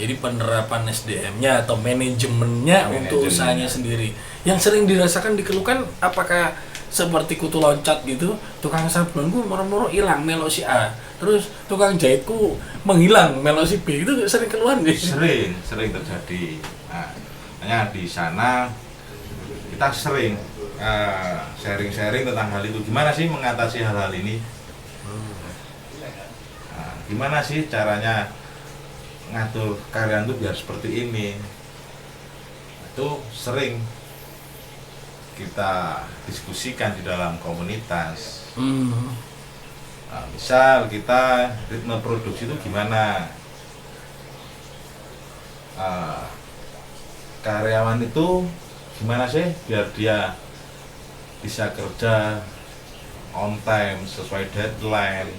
Jadi penerapan SDM-nya atau manajemennya untuk Manajemennya. usahanya sendiri. Yang sering dirasakan dikeluhkan apakah seperti kutu loncat gitu, tukang sablonku moro-moro hilang melok si A, terus tukang jahitku menghilang melok si B, itu sering keluhan guys. Sering terjadi. Nah, hanya di sana kita sering sharing-sharing tentang hal itu. Gimana sih mengatasi hal-hal ini? Nah, gimana sih caranya ngatur karyawan itu biar seperti ini? Itu sering kita diskusikan di dalam komunitas. Nah, misal kita ritme produksi itu gimana? Karyawan itu gimana sih biar dia bisa kerja on time sesuai deadline?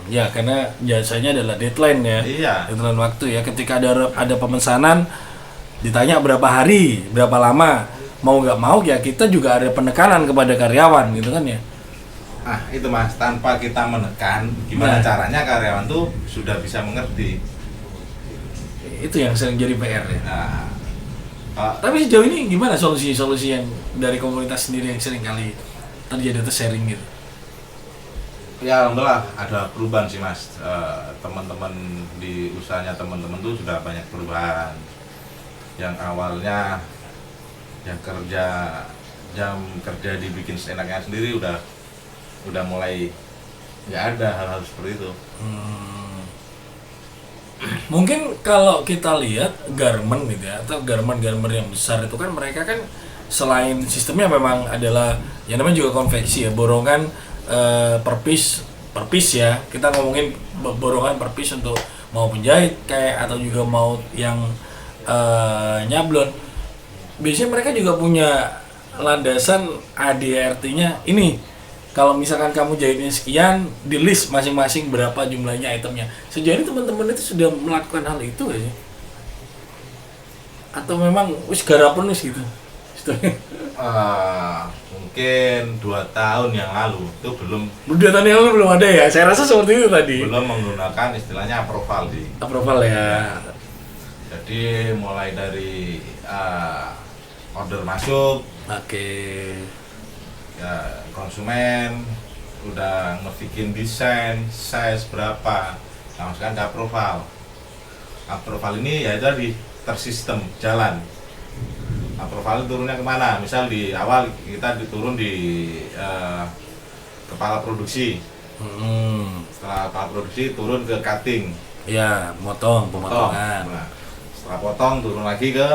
Ya karena jasanya adalah deadline ya. Iya. Deadline waktu ya. Ketika ada pemesanan ditanya berapa hari, berapa lama, mau nggak mau ya kita juga ada penekanan kepada karyawan gitu kan ya. Itu Mas, tanpa kita menekan, gimana Nah. caranya karyawan tuh sudah bisa mengerti. Itu yang sering jadi PR ya. Nah, Tapi sejauh ini gimana solusi-solusi yang dari komunitas sendiri yang sering kali terjadi atau sharing gitu? ya alhamdulillah ada perubahan sih Mas. Teman-teman di usahanya teman-teman tuh sudah banyak perubahan. Yang awalnya yang jam kerja dibikin seenaknya sendiri udah mulai nggak ada hal-hal seperti itu. Mungkin kalau kita lihat garment gitu ya, atau garment-garment yang besar itu kan mereka kan selain sistemnya memang adalah yang namanya juga konveksi ya, borongan per piece ya. Kita ngomongin borongan per piece untuk mau penjahit kayak atau juga mau yang nyablon. Biasanya mereka juga punya landasan ADRT-nya ini. Kalau misalkan kamu jahitnya sekian, di list masing-masing berapa jumlahnya itemnya. Sejauh ini teman-teman itu sudah melakukan hal itu nggak sih? Atau memang wis garapun wis gitu? Mungkin 2 tahun yang lalu itu belum Udah tahun yang lalu belum ada ya? Saya rasa seperti itu tadi. menggunakan istilahnya approval di. Approval ya. Jadi mulai dari order masuk, Oke. ya konsumen udah ngebikin desain, size berapa, langsung ke approval. Approval ini ya tadi tersistem jalan. Approval turunnya kemana? Misal di awal kita diturun di kepala produksi. Setelah kepala produksi turun ke cutting. Ya, pemotongan. Nah, setelah potong turun lagi ke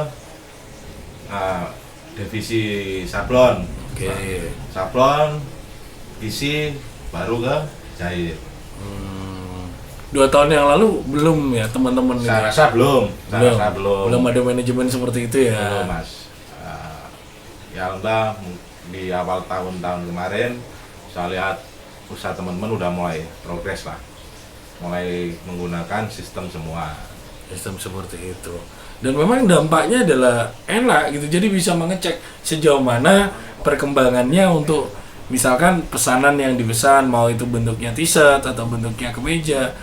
divisi sablon. Oke. Sablon isi baru ke jahit. 2 tahun yang lalu belum ya teman-teman ini? Saya rasa belum. Belum ada manajemen seperti itu ya. Belum, Mas. Ya alhamdulillah di awal tahun kemarin saya lihat usaha teman-teman udah mulai progres lah. Mulai menggunakan sistem semua. Sistem seperti itu. Dan memang dampaknya adalah enak gitu. Jadi bisa mengecek sejauh mana perkembangannya untuk misalkan pesanan yang dipesan, mau itu bentuknya t-shirt atau bentuknya kemeja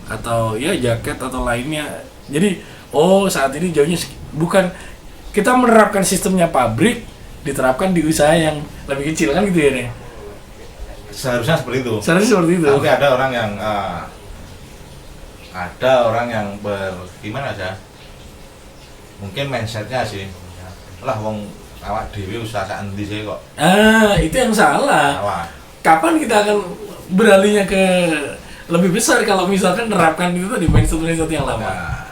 atau ya jaket atau lainnya. Jadi saat ini jauhnya bukan kita menerapkan sistemnya pabrik diterapkan di usaha yang lebih kecil kan gitu ya nih. Seharusnya seperti itu. Seharusnya seperti itu. Tapi ada orang yang gimana aja? Mungkin mindsetnya sih. Lah wong awak dhewe usaha sak endi sih kok. Itu yang salah. Awak. Kapan kita akan beralihnya ke lebih besar kalau misalkan nerapkan itu tadi mindset yang lama? Nah,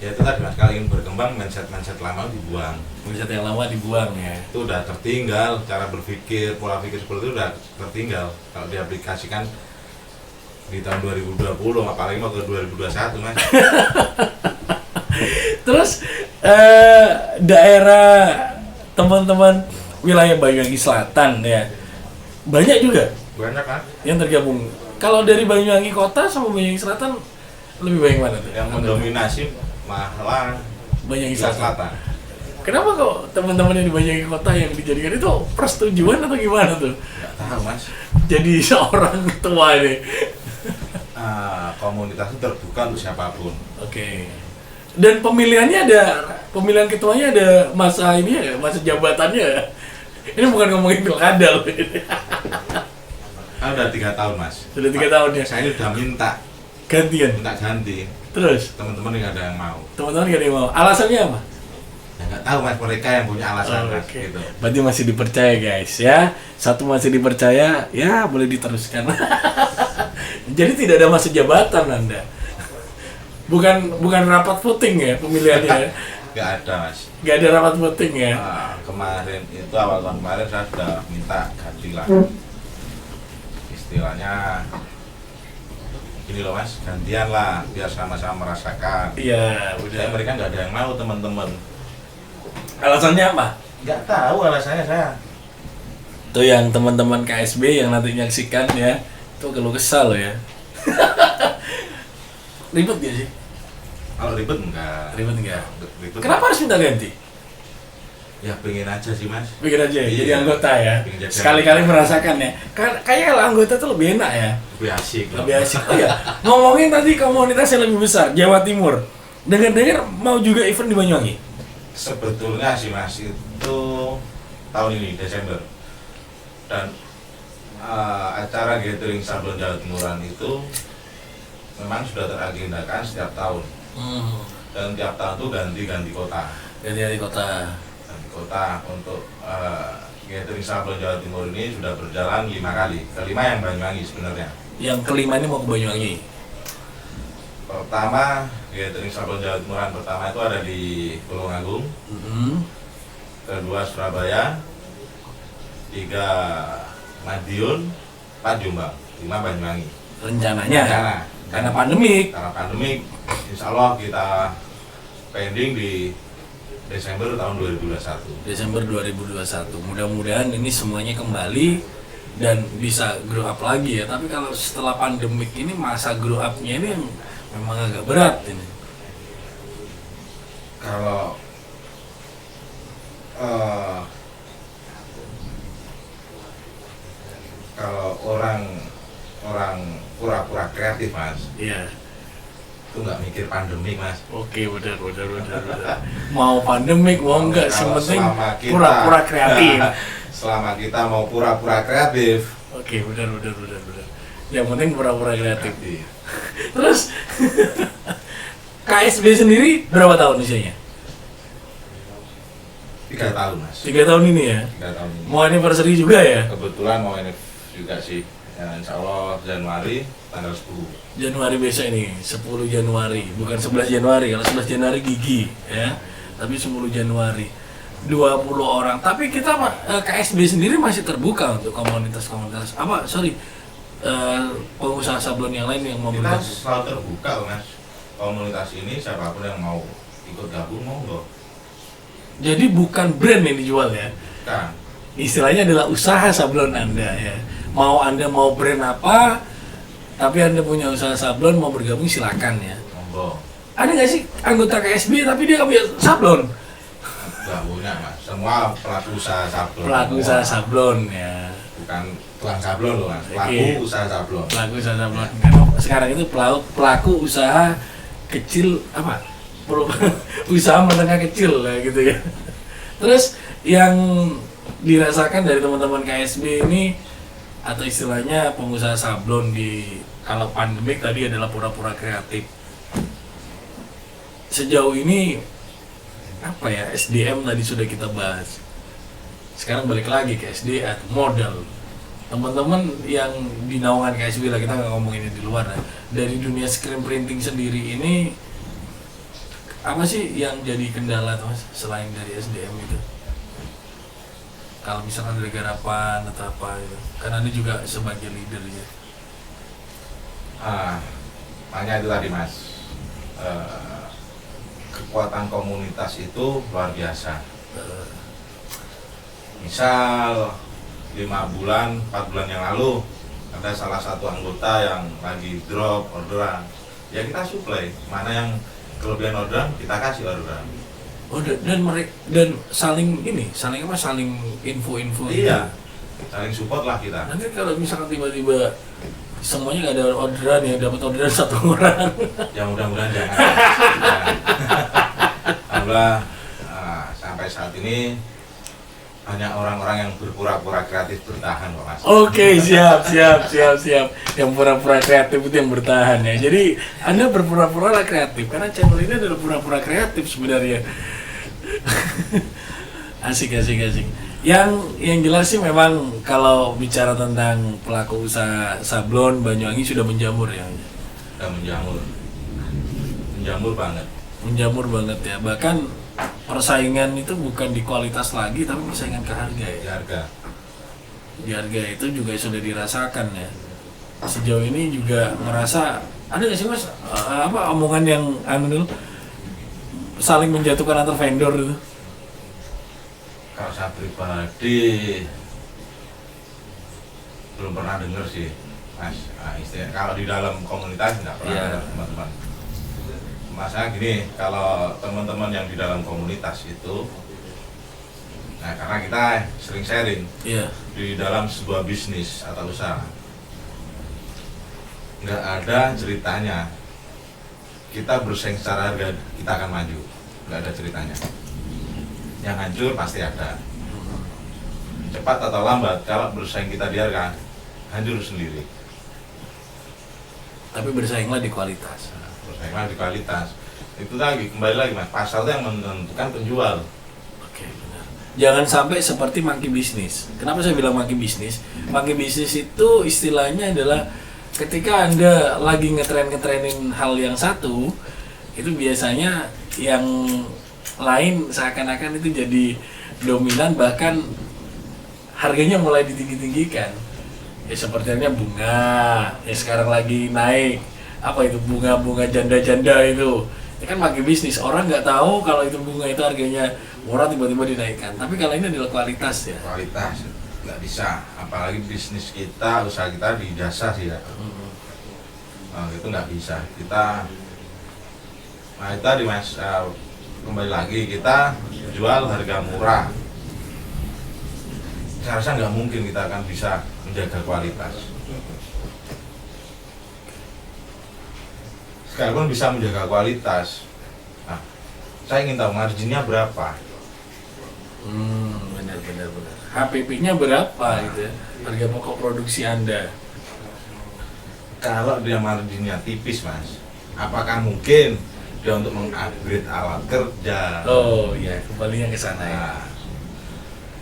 ya itu tadi Mas, kalau ingin berkembang mindset lama dibuang. Mindset yang lama dibuang ya. Itu udah tertinggal, cara berpikir, pola pikir seperti itu udah tertinggal. Kalau diaplikasikan di tahun 2020, apalagi mau ke 2021 Mas. Terus daerah teman-teman wilayah Banyuwangi Selatan ya banyak juga Banyak kan yang tergabung. Kalau dari Banyuwangi Kota sama Banyuwangi Selatan lebih banyak mana tuh? yang mendominasi malah Banyuwangi Selatan. Selatan. Kenapa kok teman-teman yang di Banyuwangi Kota yang dijadikan itu persetujuan atau gimana tuh? Nggak tahu Mas. Jadi seorang ketua ini. Komunitas itu terbuka untuk siapapun. Oke. Dan pemilihan ketuanya ada masa ini ya, masa jabatannya ya? Ini bukan ngomongin pilkada loh. Udah 3 tahun mas. Sudah 3 tahun ya? Saya ini udah minta Gantian? ganti. Terus? Teman-teman nggak ada yang mau. Teman-teman gak ada yang mau? Alasannya apa? Ya nggak tahu mas, mereka yang punya alasan mas. Oke. Gitu. Berarti masih dipercaya guys ya. Satu masih dipercaya, ya boleh diteruskan. Jadi tidak ada masa jabatan Anda. Bukan rapat voting ya pemilihannya ya? Nggak ada mas. Gak ada rapat voting ya? Nah, kemarin itu awal tahun kemarin saya sudah minta ganti lah. Istilahnya gini loh mas, gantian lah biar sama-sama merasakan. Iya, Saya udah. mereka nggak ada yang mau teman-teman. Alasannya apa? Nggak tahu alasannya saya. Tuh yang teman-teman KSB yang nanti nyaksikan ya, tuh keluh kesal loh ya. Ribet gak sih? Kalau ribet enggak. Ribet enggak? Ribet. Kenapa harus minta ganti? Ya pengen aja sih mas. Pikir aja ya, Iya. jadi anggota ya. Pengen jadi Sekali-kali anggota. merasakan ya. Kayaknya kalau anggota tuh lebih enak ya. Lebih asik. Lebih asik. Oh ya, ngomongin tadi komunitas yang lebih besar, Jawa Timur. Dengar-dengar mau juga event di Banyuwangi. Sebetulnya sih mas itu tahun ini Desember dan acara gathering Sablon Jawa Timuran itu memang sudah teragendakan setiap tahun dan tiap tahun tuh ganti kota. Dari kota. Ganti kota untuk gathering Sablon Jawa Timur ini sudah berjalan 5 kali. Kelima yang Banyuwangi sebenarnya. Yang kelima ini mau ke Banyuwangi. Pertama gathering Sablon Jawa Timuran pertama itu ada di Tulungagung. Kedua Surabaya, 3 Madiun, 4 Jombang, 5 Banyuwangi. Rencananya. Rencana. Karena pandemik. Karena pandemik, insya Allah kita pending di Desember tahun 2021. Desember 2021. Mudah-mudahan ini semuanya kembali dan bisa grow up lagi ya. Tapi kalau setelah pandemik ini masa grow up-nya ini memang agak berat ini. Kalau orang pura-pura kreatif mas, Iya. itu nggak mikir pandemik mas. Oke, benar. Mau pandemik, mau enggak, yang Kalau penting selama kita- pura-pura kreatif. Selama kita mau pura-pura kreatif, Oke, benar. Yang penting pura-pura kreatif. Terus KSB sendiri berapa tahun usianya? 3 tahun mas. 3 tahun ini ya. 3 tahun ini. Mau anniversary juga ya? Kebetulan mau ini juga sih. Ya, insya Allah Januari tanggal 10. Januari besok ini, 10 Januari, bukan 11 Januari. Kalau 11 Januari gigi ya. Tapi 10 Januari. 20 orang. Tapi kita KSB sendiri masih terbuka untuk komunitas-komunitas. Pengusaha sablon yang lain yang mau Kita bergabung. selalu terbuka mas. Komunitas ini siapapun yang mau ikut gabung monggo. Jadi bukan brand yang dijual ya. Kan Istilahnya adalah usaha sablon Anda ya. Anda mau brand apa, tapi Anda punya usaha sablon mau bergabung silakan ya. monggo. Ada nggak sih anggota KSB tapi dia nggak punya sablon? Gak punya mas. Semua pelaku usaha sablon. Pelaku Semua. usaha sablon ya. Bukan tukang sablon loh mas. Pelaku Oke. usaha sablon. Pelaku usaha sablon. Karena sekarang itu pelaku usaha kecil apa? Usaha menengah kecil lah gitu ya. Terus yang dirasakan dari teman-teman KSB ini atau istilahnya pengusaha sablon di kalau pandemik tadi adalah pura-pura kreatif. Sejauh ini apa ya, SDM tadi sudah kita bahas. Sekarang balik lagi ke SDM, modal. Teman-teman yang di naungan KSB lah, kita nggak ngomongin di luar ya. Dari dunia screen printing sendiri ini apa sih yang jadi kendala tuh mas selain dari SDM itu? Kalau misalkan dari garapan atau apa gitu, karena ini juga sebagai leader ya. Makanya itu tadi mas, kekuatan komunitas itu luar biasa. Misal 5 bulan, 4 bulan yang lalu ada salah satu anggota yang lagi drop orderan, ya kita supply. Mana yang kelebihan orderan kita kasih orderan. Oh dan saling info-info. Iya, saling support lah kita. Nanti kalau misalkan tiba-tiba semuanya nggak ada orderan ya, dapat orderan satu orang. Ya mudah-mudahan jangan. Alhamdulillah sampai saat ini banyak orang-orang yang berpura-pura kreatif bertahan kok Mas. Oke, siap. Yang pura-pura kreatif itu yang bertahan ya. Jadi Anda berpura-pura lah kreatif karena channel ini adalah pura-pura kreatif sebenarnya. Asik. Yang jelas sih memang kalau bicara tentang pelaku usaha sablon Banyuwangi sudah menjamur ya. Sudah menjamur banget. Menjamur banget ya. Bahkan persaingan itu bukan di kualitas lagi tapi persaingan ke harga ya. Di harga itu juga sudah dirasakan ya. Sejauh ini juga merasa ada nggak sih Mas omongan yang saling menjatuhkan antar vendor itu? Kalau saya pribadi belum pernah dengar sih Mas. Istilahnya kalau di dalam komunitas nggak pernah teman-teman. Masalah gini, kalau teman-teman yang di dalam komunitas itu, nah karena kita sering sharing di dalam sebuah bisnis atau usaha, nggak ada ceritanya kita bersaing secara harga kita akan maju, nggak ada ceritanya. Yang hancur pasti ada. Cepat atau lambat, kalau bersaing kita di harga, hancur sendiri. Tapi bersainglah di kualitas. Bersainglah di kualitas. Itu lagi kembali lagi Mas, pasar itu yang menentukan penjual. Oke, benar. Jangan sampai seperti monkey bisnis. Kenapa saya bilang monkey bisnis? Monkey bisnis itu istilahnya adalah ketika Anda lagi ngetrenin hal yang satu, itu biasanya yang lain seakan-akan itu jadi dominan, bahkan harganya mulai ditinggi-tinggikan. Ya sepertinya bunga, ya sekarang lagi naik. Apa itu bunga-bunga janda-janda itu? Ya kan monkey bisnis, orang nggak tahu kalau itu bunga itu harganya murah tiba-tiba dinaikkan. Tapi kalau ini adalah kualitas ya. Kualitas, nggak bisa. Apalagi bisnis kita, usaha kita di jasa sih ya. Nah, itu nggak bisa. Kita, nah itu tadi Mas, kembali lagi kita jual harga murah. Saya rasa nggak mungkin kita akan bisa menjaga kualitas. Sekalipun bisa menjaga kualitas, nah, saya ingin tahu marginnya berapa. Benar. HPP-nya berapa gitu ya? Harga pokok produksi Anda. Kalau dia marginnya tipis Mas, apakah mungkin dia untuk mengupgrade alat kerja? Oh iya, kembalinya ke sana ya. Nah,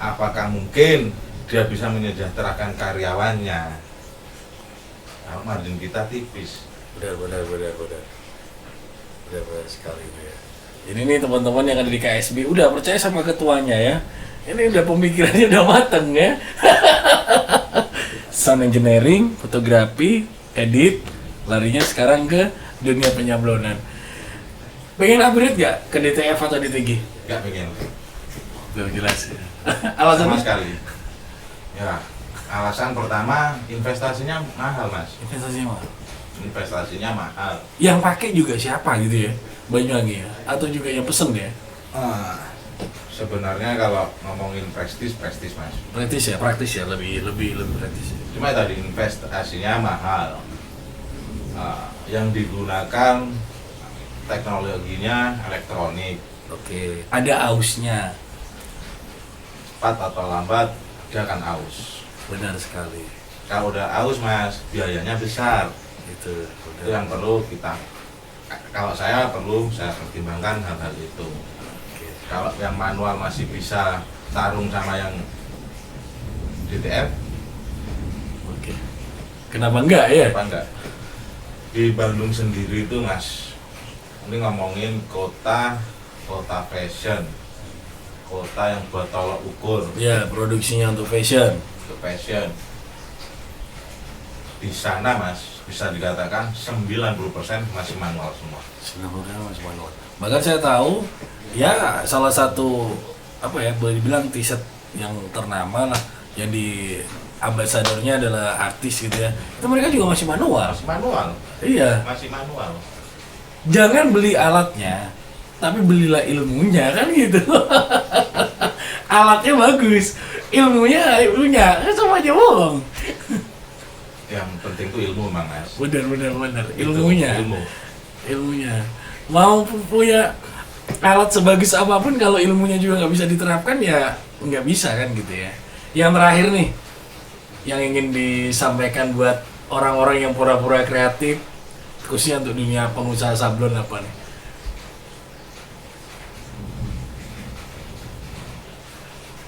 apakah mungkin dia bisa menyejahterakan karyawannya? Kalau margin kita tipis. Benar sekali itu ya. Ini nih teman-teman yang ada di KSB udah percaya sama ketuanya ya. Ini udah pemikirannya udah mateng ya. Sound engineering, fotografi, edit, larinya sekarang ke dunia penyablonan. Pengen upgrade gak ke DTF atau DTG? Gak pengen. Belum jelas ya. Alasan sama sekali. Ya, alasan pertama investasinya mahal Mas. Investasinya mahal. Yang pakai juga siapa gitu ya? Banyuwangi ya? Atau juga yang pesen ya? Sebenarnya kalau ngomongin prestis Mas. Praktis ya, lebih praktis. Cuma tadi investasinya mahal. Yang digunakan teknologinya elektronik. Oke. Ada ausnya. Cepat atau lambat dia akan aus. Benar sekali. Kalau udah aus Mas, biayanya besar. Itu yang perlu kita, kalau saya pertimbangkan hal-hal itu. Kalau yang manual masih bisa tarung sama yang DTF, kenapa enggak ya? Kenapa enggak? Di Bandung sendiri itu Mas, ini ngomongin kota fashion, kota yang buat tolok ukur. Ya, produksinya untuk fashion. Di sana Mas, bisa dikatakan 90% masih manual semua. 90% masih manual. Bahkan saya tahu, ya salah satu boleh dibilang t-shirt yang ternama lah, yang di ambasadornya adalah artis gitu ya. Itu mereka juga masih manual. Iya. Masih manual. Jangan beli alatnya, tapi belilah ilmunya kan gitu. Alatnya bagus, ilmunya kan sama aja bohong. Yang penting tuh ilmu Mang Mas. Bener. Itu, Ilmunya. Mau punya alat sebagus apapun kalau ilmunya juga nggak bisa diterapkan ya nggak bisa kan gitu ya. Yang terakhir nih, yang ingin disampaikan buat orang-orang yang pura-pura kreatif, khususnya untuk dunia pengusaha sablon apa nih?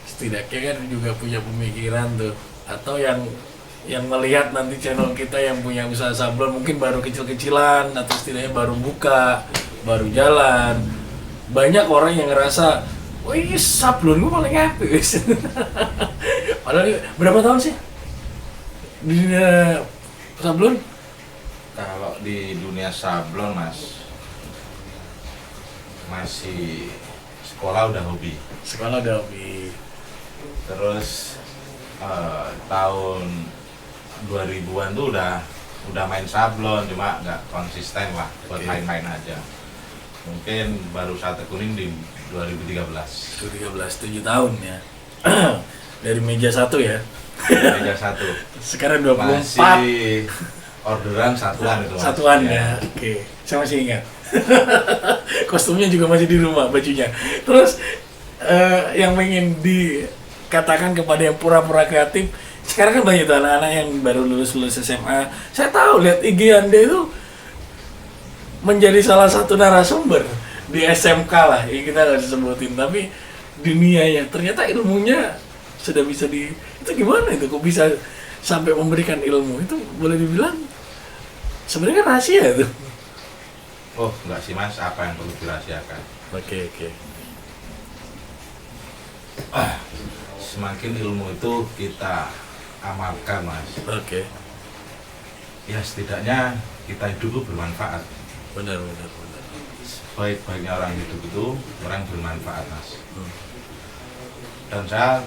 Setidaknya kan juga punya pemikiran tuh, atau yang melihat nanti channel kita yang punya usaha sablon mungkin baru kecil-kecilan atau setidaknya baru buka, baru jalan. Banyak orang yang ngerasa, wih sablon gue paling apik. Padahal berapa tahun sih di dunia sablon? Kalau di dunia sablon Mas, masih sekolah udah hobi. Sekolah udah hobi. Terus tahun 2000-an tuh udah main sablon, cuma nggak konsisten lah, buat main-main aja. Mungkin baru saat kuning di 2013. 7 tahun ya. Dari meja 1 ya. Meja 1. Sekarang 24. Masih orderan satuan itu Mas. Satuan ya. Oke, saya masih ingat. Kostumnya juga masih di rumah, bajunya. Terus yang pengen dikatakan kepada yang pura-pura kreatif, sekarang kan banyak tuh anak-anak yang baru lulus SMA. Saya tahu lihat IG Anda itu menjadi salah satu narasumber di SMK lah, ya kita nggak disebutin, tapi dunianya ternyata ilmunya sudah bisa itu gimana itu kok bisa sampai memberikan ilmu itu, boleh dibilang sebenarnya rahasia itu. Oh enggak sih Mas, apa yang perlu dirahasiakan? Oke. Semakin ilmu itu kita amalkan Mas, Oke. ya setidaknya kita hidup bermanfaat. Benar. Baik-baiknya orang hidup itu orang bermanfaat Mas. Dan saya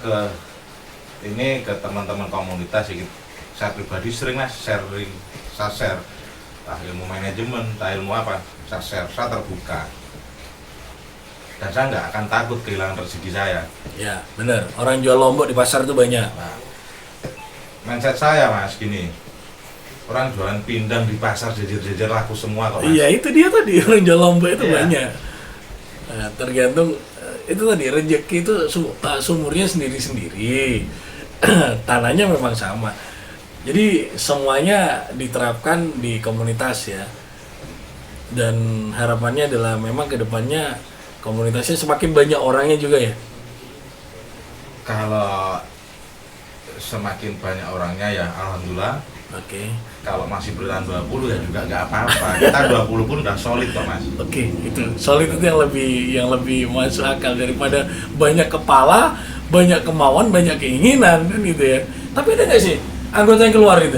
ke teman-teman komunitas, saya pribadi sering Mas saya share entah ilmu manajemen, entah ilmu apa, saya terbuka. Dan saya nggak akan takut kehilangan rezeki saya. Ya benar, orang jual lombok di pasar itu banyak. Nah, mindset saya Mas gini, orang jualan pindang di pasar jejer-jejer laku semua kok Mas. Iya itu dia tadi, orang jual lombok itu Iya. banyak. Nah, tergantung itu tadi rezeki itu sumurnya sendiri-sendiri. Tanahnya memang sama. Jadi semuanya diterapkan di komunitas ya. Dan harapannya adalah memang kedepannya komunitasnya semakin banyak orangnya juga ya. Kalau semakin banyak orangnya ya alhamdulillah. Oke. Kalau masih bertahan 20 ya juga nggak apa-apa. Kita 20 pun udah solid kok Mas. Oke, itu solid itu yang lebih masuk akal daripada banyak kepala, banyak kemauan, banyak keinginan kan gitu ya. Tapi ada nggak sih anggota yang keluar itu?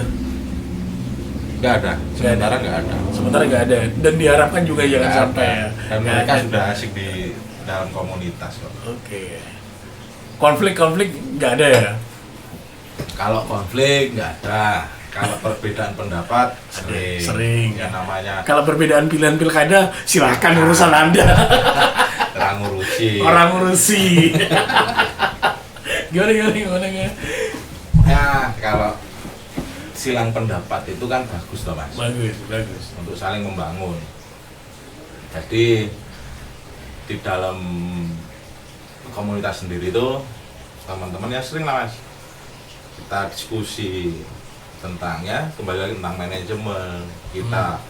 Nggak ada. Sementara nggak ada. Sementara nggak ada dan diharapkan juga jangan Nggak sampai ada. ya. Dan Nggak mereka ada. sudah asik di dalam komunitas kok. Oke. Konflik nggak ada ya? Kalau konflik nggak ada. Kalau perbedaan pendapat sering. Sering. Ya namanya Kalau perbedaan pilihan pilkada silakan urusan Anda. orang ngurusi. Orang urusi. Gimana? Ya kalau silang pendapat itu kan bagus toh Mas. Bagus. Untuk saling membangun. Jadi di dalam komunitas sendiri itu teman-teman ya sering lah Mas, kita diskusi tentang ya kembali lagi tentang manajemen, kita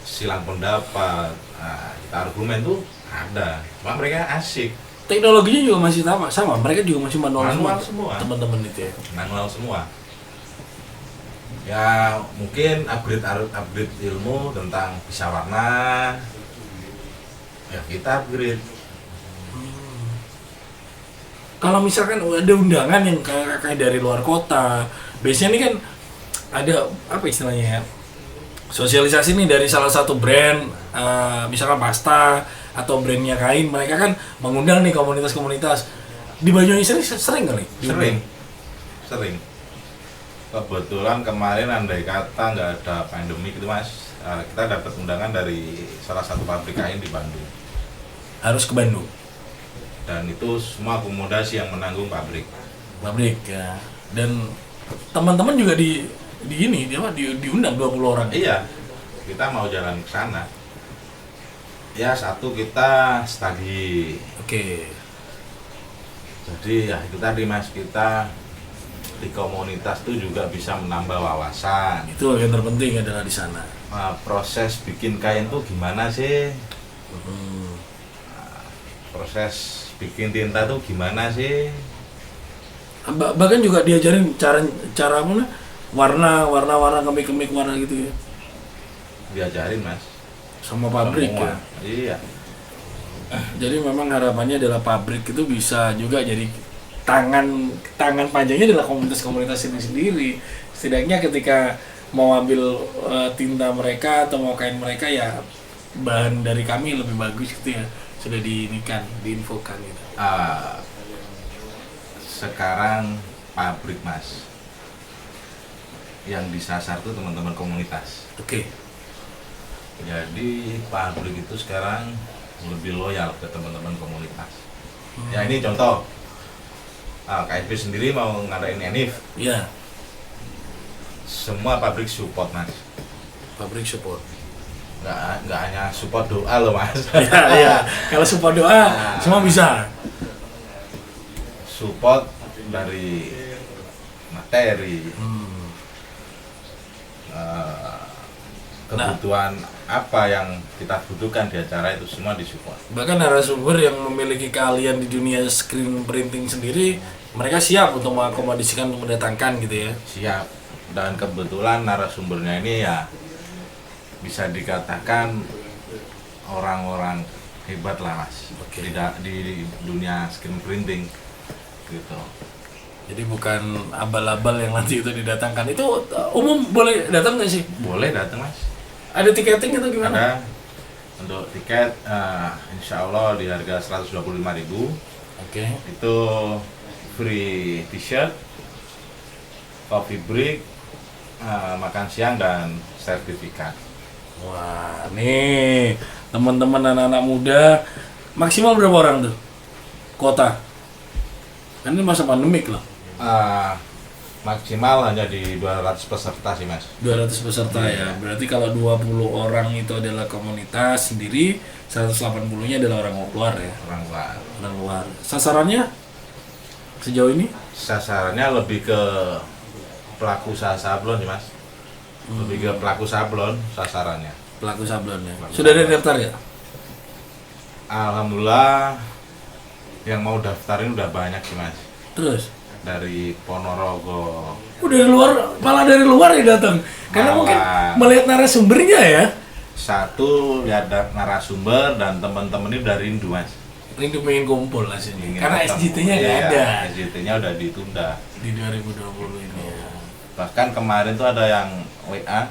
silang pendapat, nah, kita argumen tuh ada, cuma mereka asik. Teknologinya juga masih sama. Mereka juga masih manual semua. Teman-teman itu ya. Manual semua. Ya mungkin upgrade ilmu tentang bisa warna, ya kita upgrade. Kalau misalkan ada undangan yang kayak dari luar kota, biasanya ini kan ada apa istilahnya ya, sosialisasi nih dari salah satu brand, misalkan pasta atau brandnya kain, mereka kan mengundang nih komunitas-komunitas di Banyuwangi sering kali? Sering. Kebetulan kemarin andai kata nggak ada pandemi gitu Mas, kita dapat undangan dari salah satu pabrik kain di Bandung. Harus ke Bandung. Dan itu semua akomodasi yang menanggung pabrik. Ya. Dan teman-teman juga diundang 20 orang. Iya, kita mau jalan ke sana. Ya satu kita studi. Oke. Jadi ya itu tadi Mas, kita di komunitas itu juga bisa menambah wawasan. Itu yang terpenting adalah di sana. Nah, proses bikin kain tuh gimana sih? Proses bikin tinta tuh gimana sih? Bahkan juga diajarin cara mana warna kemik warna gitu ya. Diajarin Mas. Sama pabrik Semua. ya. Iya. Jadi memang harapannya adalah pabrik itu bisa juga jadi tangan panjangnya adalah komunitas ini sendiri. Setidaknya ketika mau ambil tinta mereka atau mau kain mereka ya bahan dari kami lebih bagus gitu ya. Sudah diinfokan gitu. Sekarang pabrik Mas yang disasar tuh teman-teman komunitas. Oke. Jadi pabrik itu sekarang lebih loyal ke teman-teman komunitas. Ya ini contoh, KSP sendiri mau ngadain Enif. Iya. Semua pabrik support Mas. Pabrik support. Nggak hanya support doa loh Mas. Iya. Kalau support doa semua bisa. Support dari materi, kebutuhan apa yang kita butuhkan di acara itu semua disupport. Bahkan narasumber yang memiliki keahlian di dunia screen printing sendiri, mereka siap untuk mengakomodasikan untuk mendatangkan gitu ya. Siap. Dan kebetulan narasumbernya ini ya bisa dikatakan orang-orang hebat lah Mas. Oke. Di dunia screen printing gitu. Jadi bukan abal-abal yang nanti itu didatangkan. Itu umum boleh datang nggak sih? Boleh datang Mas. Ada tiketing atau gimana? Ada. Untuk tiket insya Allah di harga 125.000. Oke. Itu free t-shirt, coffee break, makan siang dan sertifikat. Wah, nih teman-teman anak-anak muda maksimal berapa orang tuh? Kuota? Kan ini masa pandemik loh. Maksimal hanya di 200 peserta sih Mas. 200 peserta ya. Berarti kalau 20 orang itu adalah komunitas sendiri, 180-nya adalah orang luar ya. Orang luar. Orang luar. Sasarannya sejauh ini? Sasarannya lebih ke pelaku usaha sablon sih Mas. Lebih ke pelaku sablon sasarannya. Pelaku sablonnya. Pelaku Sudah ada sablon. daftar ya? Alhamdulillah yang mau daftarin udah banyak sih Mas. Terus? Dari Ponorogo. Dari luar, malah dari luar ya datang. Karena mungkin melihat narasumbernya ya. Satu lihat narasumber dan teman-teman ini dari Indo Mas. Rindu pengen kumpul lah sini. Ingin Karena ketemu. SJT-nya nggak Iya, ada SJT-nya udah ditunda. di 2020 ini ya. Bahkan kemarin tuh ada yang WA,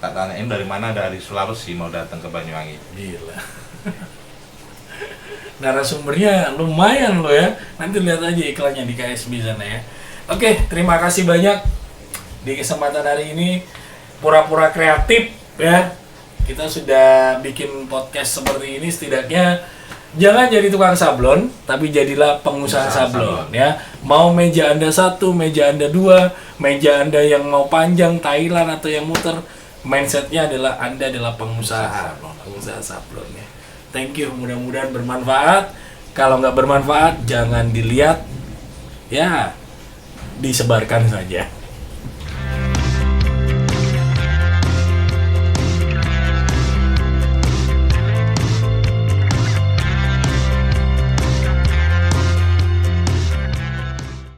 tak tanyain dari mana, dari Sulawesi mau datang ke Banyuwangi. Gila. Narasumbernya lumayan loh ya. Nanti lihat aja iklannya di KSB sana ya. Oke, terima kasih banyak di kesempatan hari ini. Pura-pura kreatif ya. Kita sudah bikin podcast seperti ini, setidaknya jangan jadi tukang sablon, tapi jadilah pengusaha sablon ya. Mau meja Anda 1, meja Anda 2, meja Anda yang mau panjang, Thailand atau yang muter, mindsetnya adalah Anda adalah pengusaha sablon ya. Thank you, mudah-mudahan bermanfaat. Kalau nggak bermanfaat, jangan dilihat, ya disebarkan saja.